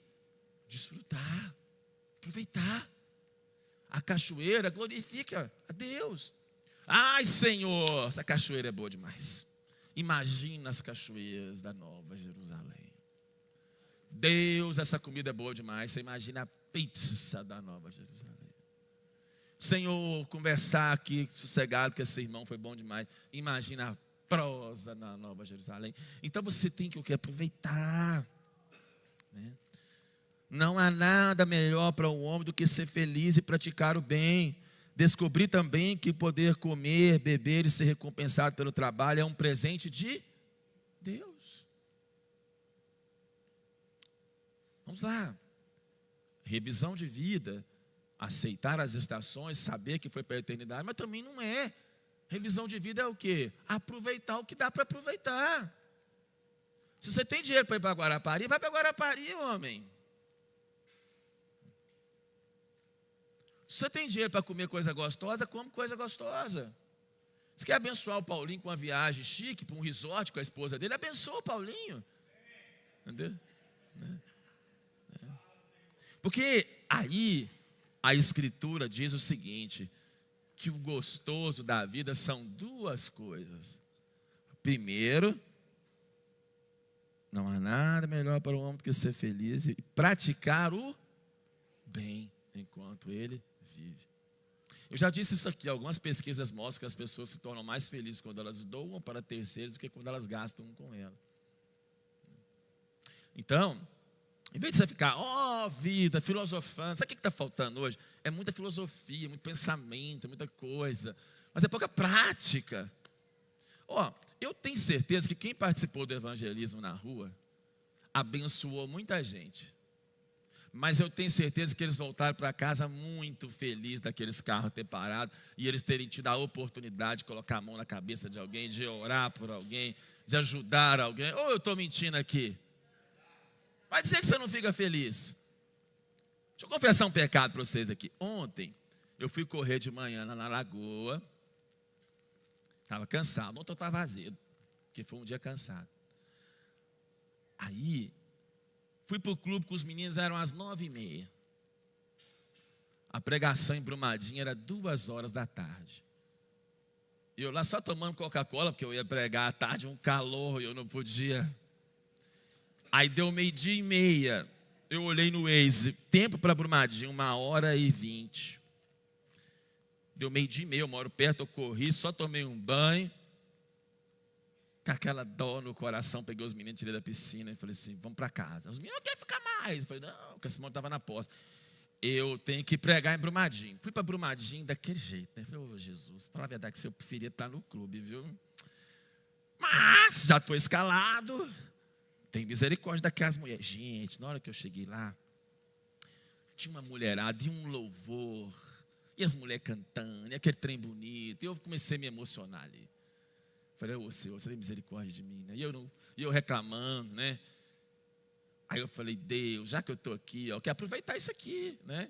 desfrutar, aproveitar. A cachoeira glorifica a Deus. Ai Senhor, essa cachoeira é boa demais. Imagina as cachoeiras da Nova Jerusalém. Deus, essa comida é boa demais. Você imagina a pizza da Nova Jerusalém. Senhor, conversar aqui sossegado com esse irmão foi bom demais. Imagina a prosa na Nova Jerusalém. Então você tem que o quê? Aproveitar, né? Não há nada melhor para um homem do que ser feliz e praticar o bem. Descobri também que poder comer, beber e ser recompensado pelo trabalho é um presente de Deus. Vamos lá. Revisão de vida, aceitar as estações, saber que foi para a eternidade, mas também não é. Revisão de vida é o quê? Aproveitar o que dá para aproveitar. Se você tem dinheiro para ir para Guarapari, vai para Guarapari, homem. Se você tem dinheiro para comer coisa gostosa, come coisa gostosa. Você quer abençoar o Paulinho com uma viagem chique, para um resort com a esposa dele, abençoa o Paulinho. Entendeu? Porque aí a Escritura diz o seguinte, que o gostoso da vida são duas coisas. Primeiro, não há nada melhor para o homem do que ser feliz e praticar o bem enquanto ele vive. Eu já disse isso aqui, algumas pesquisas mostram que as pessoas se tornam mais felizes quando elas doam para terceiros do que quando elas gastam com ela. Então, em vez de você ficar, vida, filosofando, sabe o que está faltando hoje? É muita filosofia, muito pensamento, muita coisa, mas é pouca prática. Eu tenho certeza que quem participou do evangelismo na rua, abençoou muita gente. Mas eu tenho certeza que eles voltaram para casa muito felizes daqueles carros ter parado e eles terem tido a oportunidade de colocar a mão na cabeça de alguém, de orar por alguém, de ajudar alguém. Ou eu estou mentindo aqui? Vai dizer que você não fica feliz. Deixa eu confessar um pecado para vocês aqui. Ontem, eu fui correr de manhã na lagoa. Estava cansado. Ontem eu estava azedo, porque foi um dia cansado. Aí, fui para o clube com os meninos, eram às 9h30. A pregação em Brumadinho era 2h da tarde. E eu lá só tomando Coca-Cola, porque eu ia pregar à tarde, um calor, e eu não podia. Aí deu 12h30. Eu olhei no Waze, tempo para Brumadinho, 1h20. Deu 12h30, eu moro perto, eu corri, só tomei um banho. Com aquela dó no coração, peguei os meninos, tirei da piscina e falei assim, vamos para casa. Os meninos não querem ficar mais. Eu falei, não, porque a Simone estava na posta. Eu tenho que pregar em Brumadinho. Fui para Brumadinho daquele jeito, né? Falei, Jesus, para a verdade que eu preferia estar no clube, viu? Mas já estou escalado. Tem misericórdia daquelas mulheres. Gente, na hora que eu cheguei lá, tinha uma mulherada e um louvor. E as mulheres cantando, e aquele trem bonito. E eu comecei a me emocionar ali. Falei, Senhor, você tem misericórdia de mim, né? E eu reclamando, né? Aí eu falei, Deus, já que eu estou aqui, eu quero aproveitar isso aqui, né?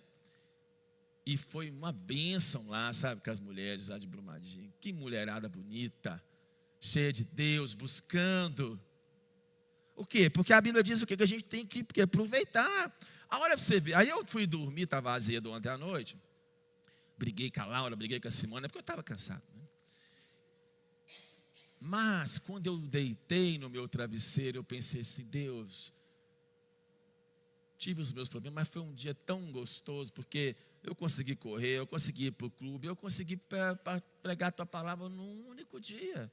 E foi uma bênção lá, sabe, com as mulheres lá de Brumadinho. Que mulherada bonita, cheia de Deus, buscando. O quê? Porque a Bíblia diz o quê? Que a gente tem que aproveitar. A hora para você ver. Aí eu fui dormir, estava azedo ontem à noite. Briguei com a Laura, briguei com a Simone, porque eu estava cansado. Mas, quando eu deitei no meu travesseiro, eu pensei assim, Deus, tive os meus problemas, mas foi um dia tão gostoso, porque eu consegui correr, eu consegui ir para o clube, eu consegui pregar a tua palavra num único dia.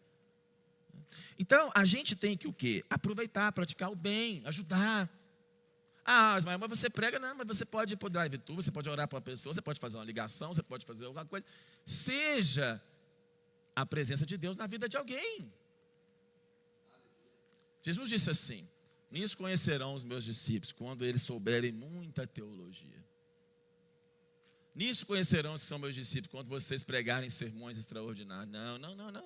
Então, a gente tem que o quê? Aproveitar, praticar o bem, ajudar. Mas você prega, não, mas você pode ir para o drive-thru, você pode orar para uma pessoa, você pode fazer uma ligação, você pode fazer alguma coisa. Seja a presença de Deus na vida de alguém. Jesus disse assim, nisso conhecerão os meus discípulos, quando eles souberem muita teologia. Nisso conhecerão os que são meus discípulos, quando vocês pregarem sermões extraordinários.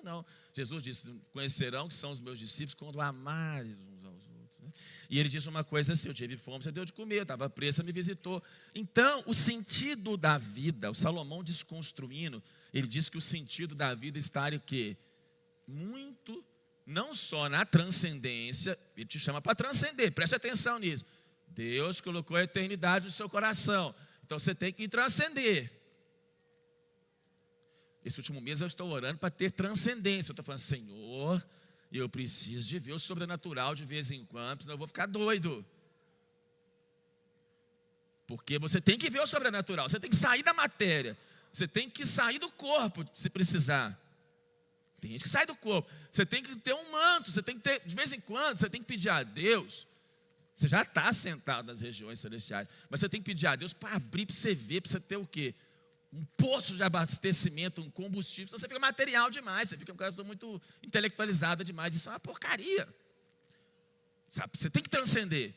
Não. Jesus disse, conhecerão que são os meus discípulos, quando amarem uns aos outros. Né? E ele disse uma coisa assim, eu tive fome, você deu de comer, eu estava preso, você me visitou. Então, o sentido da vida, o Salomão desconstruindo, ele diz que o sentido da vida está em quê? Muito, não só na transcendência, ele te chama para transcender, preste atenção nisso. Deus colocou a eternidade no seu coração, então você tem que transcender. Esse último mês eu estou orando para ter transcendência, eu estou falando, Senhor, E eu preciso de ver o sobrenatural de vez em quando, senão eu vou ficar doido. Porque você tem que ver o sobrenatural, você tem que sair da matéria, você tem que sair do corpo, se precisar. Tem gente que sai do corpo, você tem que ter um manto, você tem que ter, de vez em quando, você tem que pedir a Deus. Você já está sentado nas regiões celestiais, mas você tem que pedir a Deus para abrir, para você ver, para você ter o quê? Um poço de abastecimento, um combustível. Senão você fica material demais, você fica uma pessoa muito intelectualizada demais. Isso é uma porcaria. Sabe? Você tem que transcender.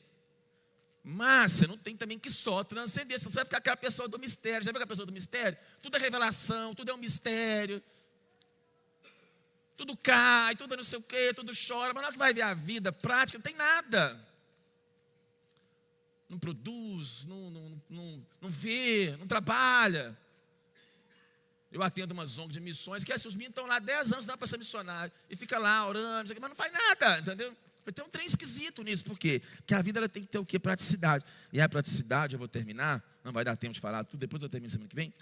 Mas você não tem também que só transcender, senão você vai ficar aquela pessoa do mistério. Já viu aquela pessoa do mistério? Tudo é revelação, tudo é um mistério. Tudo cai, tudo é não sei o quê, tudo chora. Mas na hora que vai ver a vida prática, não tem nada. Não produz, não vê, não trabalha. Eu atendo uma ONG de missões, que assim, os meninos estão lá 10 anos, dá para ser missionário, e fica lá orando, mas não faz nada, entendeu? Tem um trem esquisito nisso, por quê? Porque a vida ela tem que ter o quê? Praticidade. E a praticidade, eu vou terminar, não vai dar tempo de falar tudo, depois eu termino semana que vem.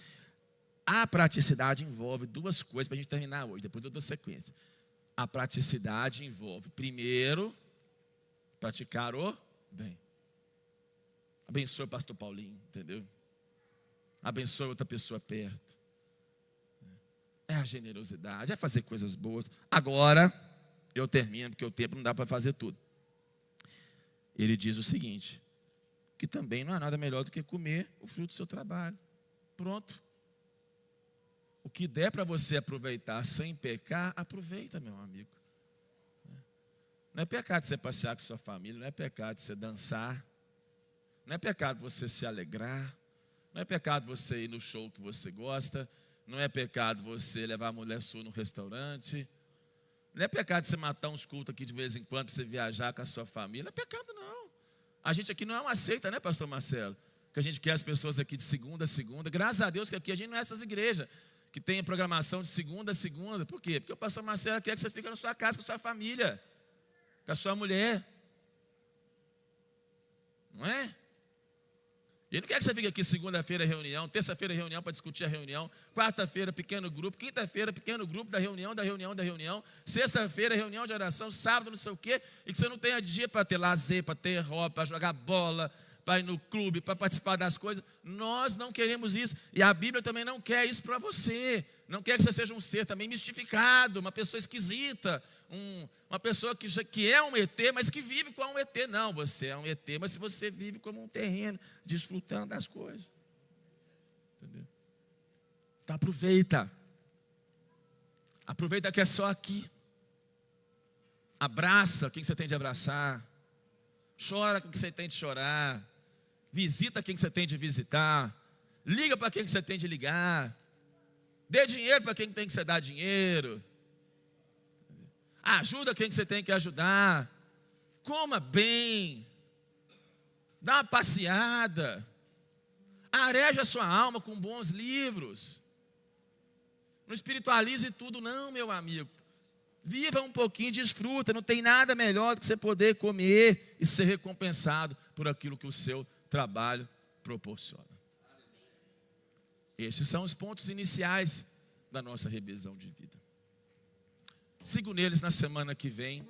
A praticidade envolve duas coisas para a gente terminar hoje, depois eu dou sequência. A praticidade envolve, primeiro, praticar o bem. Abençoe o pastor Paulinho, entendeu? Abençoe outra pessoa perto. É a generosidade, é fazer coisas boas. Agora, eu termino, porque o tempo não dá para fazer tudo. Ele diz o seguinte, que também não há nada melhor do que comer o fruto do seu trabalho. Pronto. O que der para você aproveitar sem pecar, aproveita, meu amigo. Não é pecado você passear com sua família, não é pecado você dançar, não é pecado você se alegrar, não é pecado você ir no show que você gosta, não é pecado você levar a mulher sua no restaurante, não é pecado você matar uns cultos aqui de vez em quando para você viajar com a sua família, não é pecado não. A gente aqui não é uma seita, né, pastor Marcelo? Que a gente quer as pessoas aqui de segunda a segunda, graças a Deus que aqui a gente não é essas igrejas que tem programação de segunda a segunda. Por quê? Porque o pastor Marcelo quer que você fique na sua casa com a sua família, com a sua mulher. Não é? Ele não quer que você fique aqui segunda-feira reunião, terça-feira reunião para discutir a reunião, quarta-feira pequeno grupo, quinta-feira pequeno grupo da reunião, sexta-feira reunião de oração, sábado não sei o quê, e que você não tenha dia para ter lazer, para ter roupa, para jogar bola, para ir no clube, para participar das coisas. Nós não queremos isso, e a Bíblia também não quer isso para você. Não quer que você seja um ser também mistificado, uma pessoa esquisita, uma pessoa que é um ET, mas que vive como um ET. Não, você é um ET, mas se você vive como um terreno, desfrutando das coisas. Entendeu? Então aproveita. Aproveita que é só aqui. Abraça quem você tem de abraçar. Chora com quem você tem de chorar. Visita quem você tem de visitar. Liga para quem você tem de ligar. Dê dinheiro para quem tem que você dar dinheiro. Ajuda quem você tem que ajudar. Coma bem. Dá uma passeada. Areja a sua alma com bons livros. Não espiritualize tudo não, meu amigo. Viva um pouquinho, desfruta. Não tem nada melhor do que você poder comer e ser recompensado por aquilo que o seu trabalho proporciona. Estes são os pontos iniciais da nossa revisão de vida. Sigo neles na semana que vem.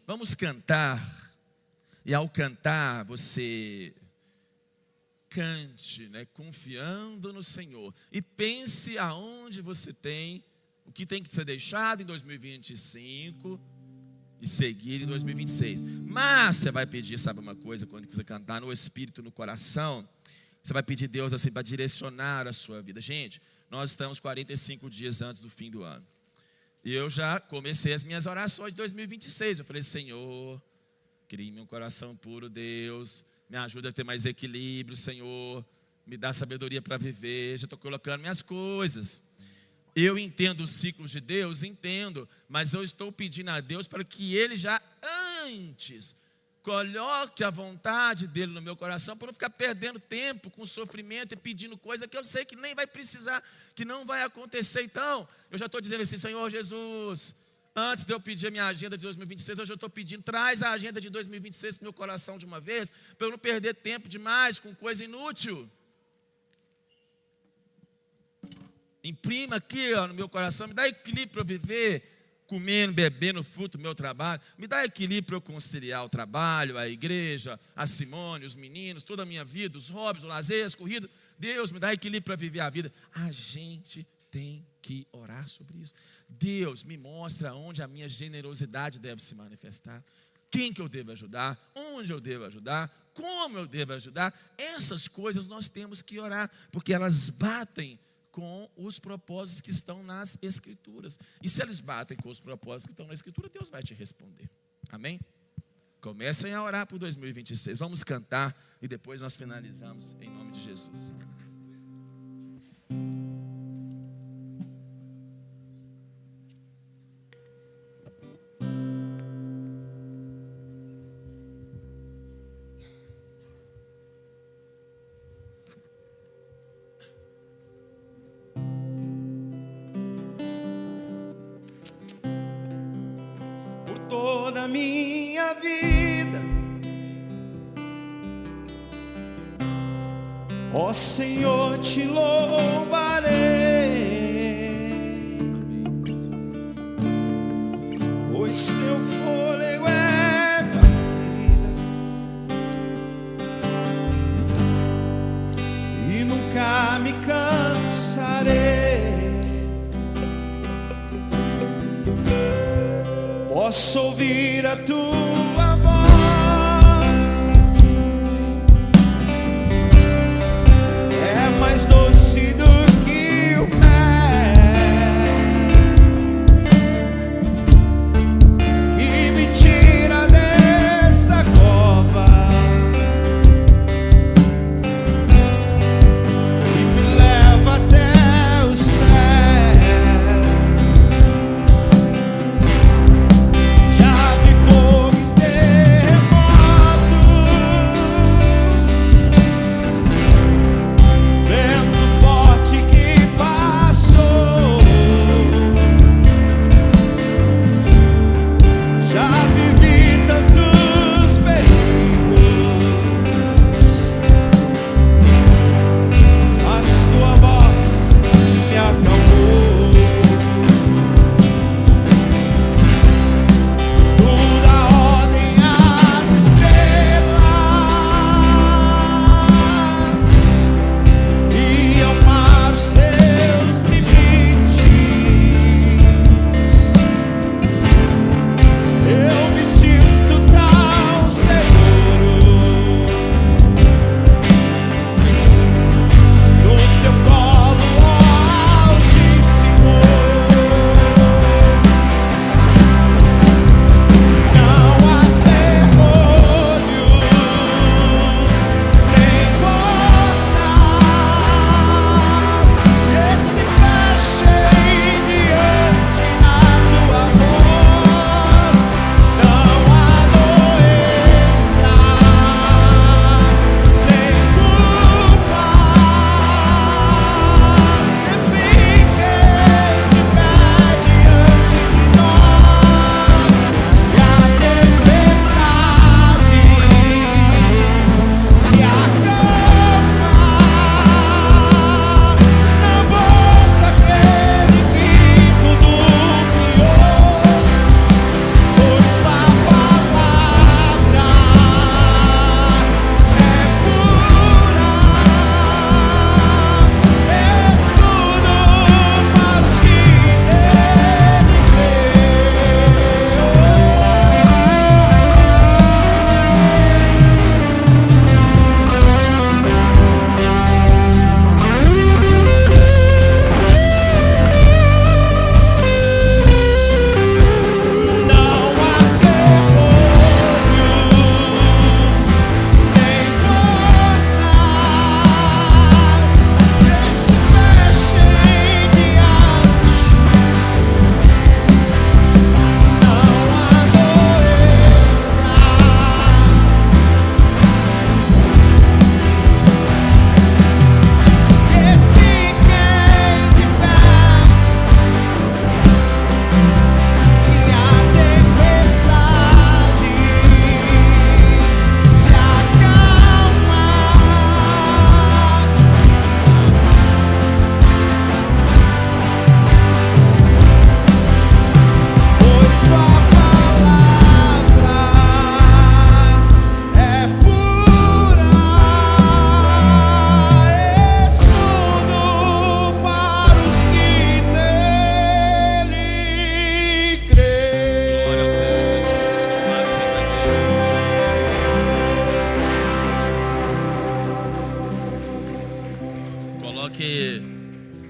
Vamos cantar. E ao cantar, você cante, né, confiando no Senhor. E pense aonde você tem, o que tem que ser deixado em 2025 e seguir em 2026. Mas você vai pedir, sabe uma coisa, quando você cantar no Espírito, no coração, você vai pedir a Deus assim para direcionar a sua vida. Gente, nós estamos 45 dias antes do fim do ano. E eu já comecei as minhas orações de 2026. Eu falei, Senhor, crie-me um coração puro, Deus. Me ajuda a ter mais equilíbrio, Senhor. Me dá sabedoria para viver. Já estou colocando minhas coisas. Eu entendo os ciclos de Deus, entendo. Mas eu estou pedindo a Deus para que Ele já antes coloque a vontade dele no meu coração, para não ficar perdendo tempo com sofrimento e pedindo coisa que eu sei que nem vai precisar, que não vai acontecer. Então, eu já estou dizendo assim, Senhor Jesus, antes de eu pedir a minha agenda de 2026, eu já estou pedindo, traz a agenda de 2026 para o meu coração de uma vez, para eu não perder tempo demais com coisa inútil. Imprima aqui no meu coração, me dá equilíbrio para eu viver comendo, bebendo fruto do meu trabalho. Me dá equilíbrio para eu conciliar o trabalho, a igreja, a Simone, os meninos, toda a minha vida, os hobbies, o lazer, as corridas. Deus, me dá equilíbrio para viver a vida. A gente tem que orar sobre isso. Deus, me mostra onde a minha generosidade deve se manifestar. Quem que eu devo ajudar? Onde eu devo ajudar? Como eu devo ajudar? Essas coisas nós temos que orar, porque elas batem com os propósitos que estão nas Escrituras. E se eles batem com os propósitos que estão na Escritura, Deus vai te responder. Amém? Comecem a orar por 2026. Vamos cantar e depois nós finalizamos em nome de Jesus. Toda a minha vida, ó Senhor, te louvarei, pois teu fôlego é pra vida e nunca me cansarei. Posso ouvir a tua voz, é mais doce do que o mel, que me tira desta cova e me leva até o céu. Vento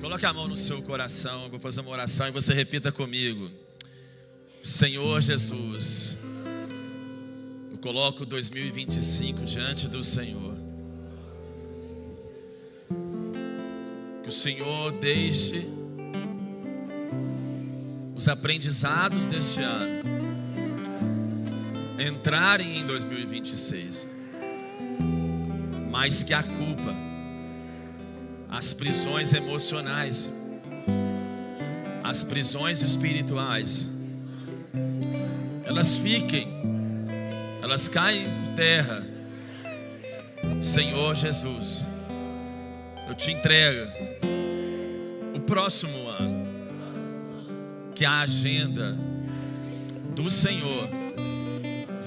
Coloque a mão no seu coração. Eu vou fazer uma oração e você repita comigo. Senhor Jesus, eu coloco 2025 diante do Senhor. Que o Senhor deixe os aprendizados deste ano entrarem em 2026, mas que a culpa, as prisões emocionais, as prisões espirituais, elas fiquem, elas caem por terra. Senhor Jesus, eu te entrego o próximo ano, que a agenda do Senhor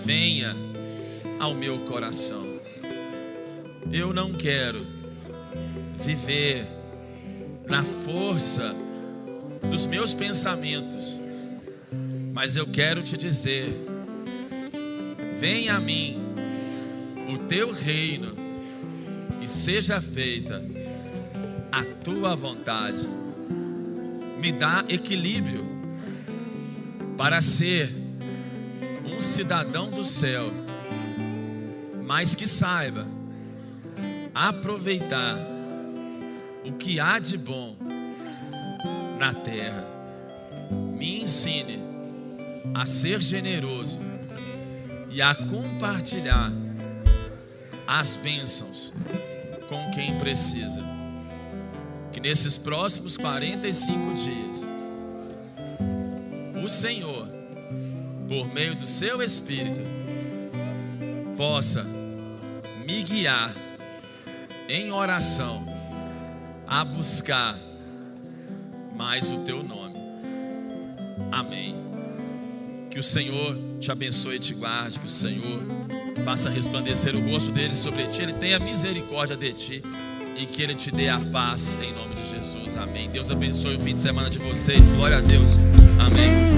venha ao meu coração. Eu não quero viver na força dos meus pensamentos, mas eu quero te dizer: venha a mim o teu reino e seja feita a tua vontade. Me dá equilíbrio para ser um cidadão do céu, mas que saiba aproveitar o que há de bom na terra. Me ensine a ser generoso e a compartilhar as bênçãos com quem precisa. Que nesses próximos 45 dias o Senhor, por meio do seu Espírito, possa me guiar em oração a buscar mais o teu nome. Amém. Que o Senhor te abençoe e te guarde. Que o Senhor faça resplandecer o rosto dele sobre ti. Ele tenha misericórdia de ti e que ele te dê a paz em nome de Jesus. Amém. Deus abençoe o fim de semana de vocês. Glória a Deus. Amém.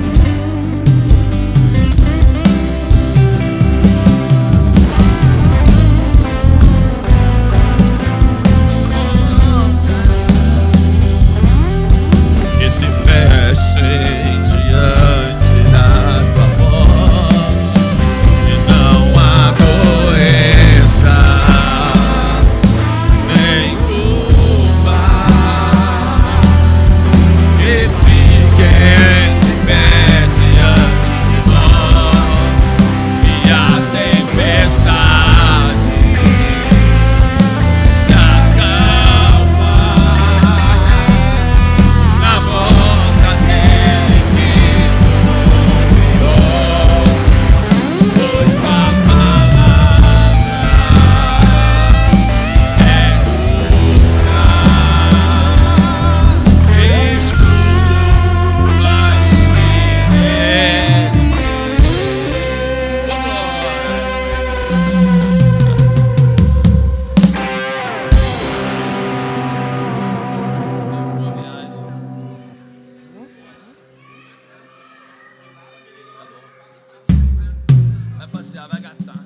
Vai gastar.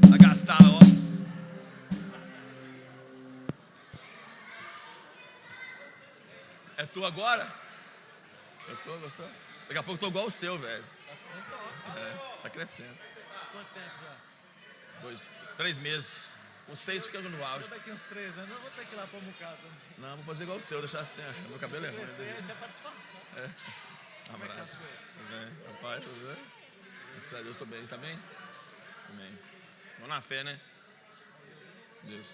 Vai gastar, ó. É tu agora? Gostou? Daqui a pouco eu tô igual o seu, velho. Tá crescendo. Quanto tempo já? 3 meses. Com 6 ficando no auge. Daqui uns 3 anos eu vou ter que ir lá pra Mucata. Não, vou fazer igual o seu, deixar assim. Meu cabelo é ruim. Isso é pra disfarçar. Um abraço. Tudo bem? Rapaz, tudo bem? Graças a Deus, estou bem. Tá bem? Amém. Vamos na fé, né? Deus.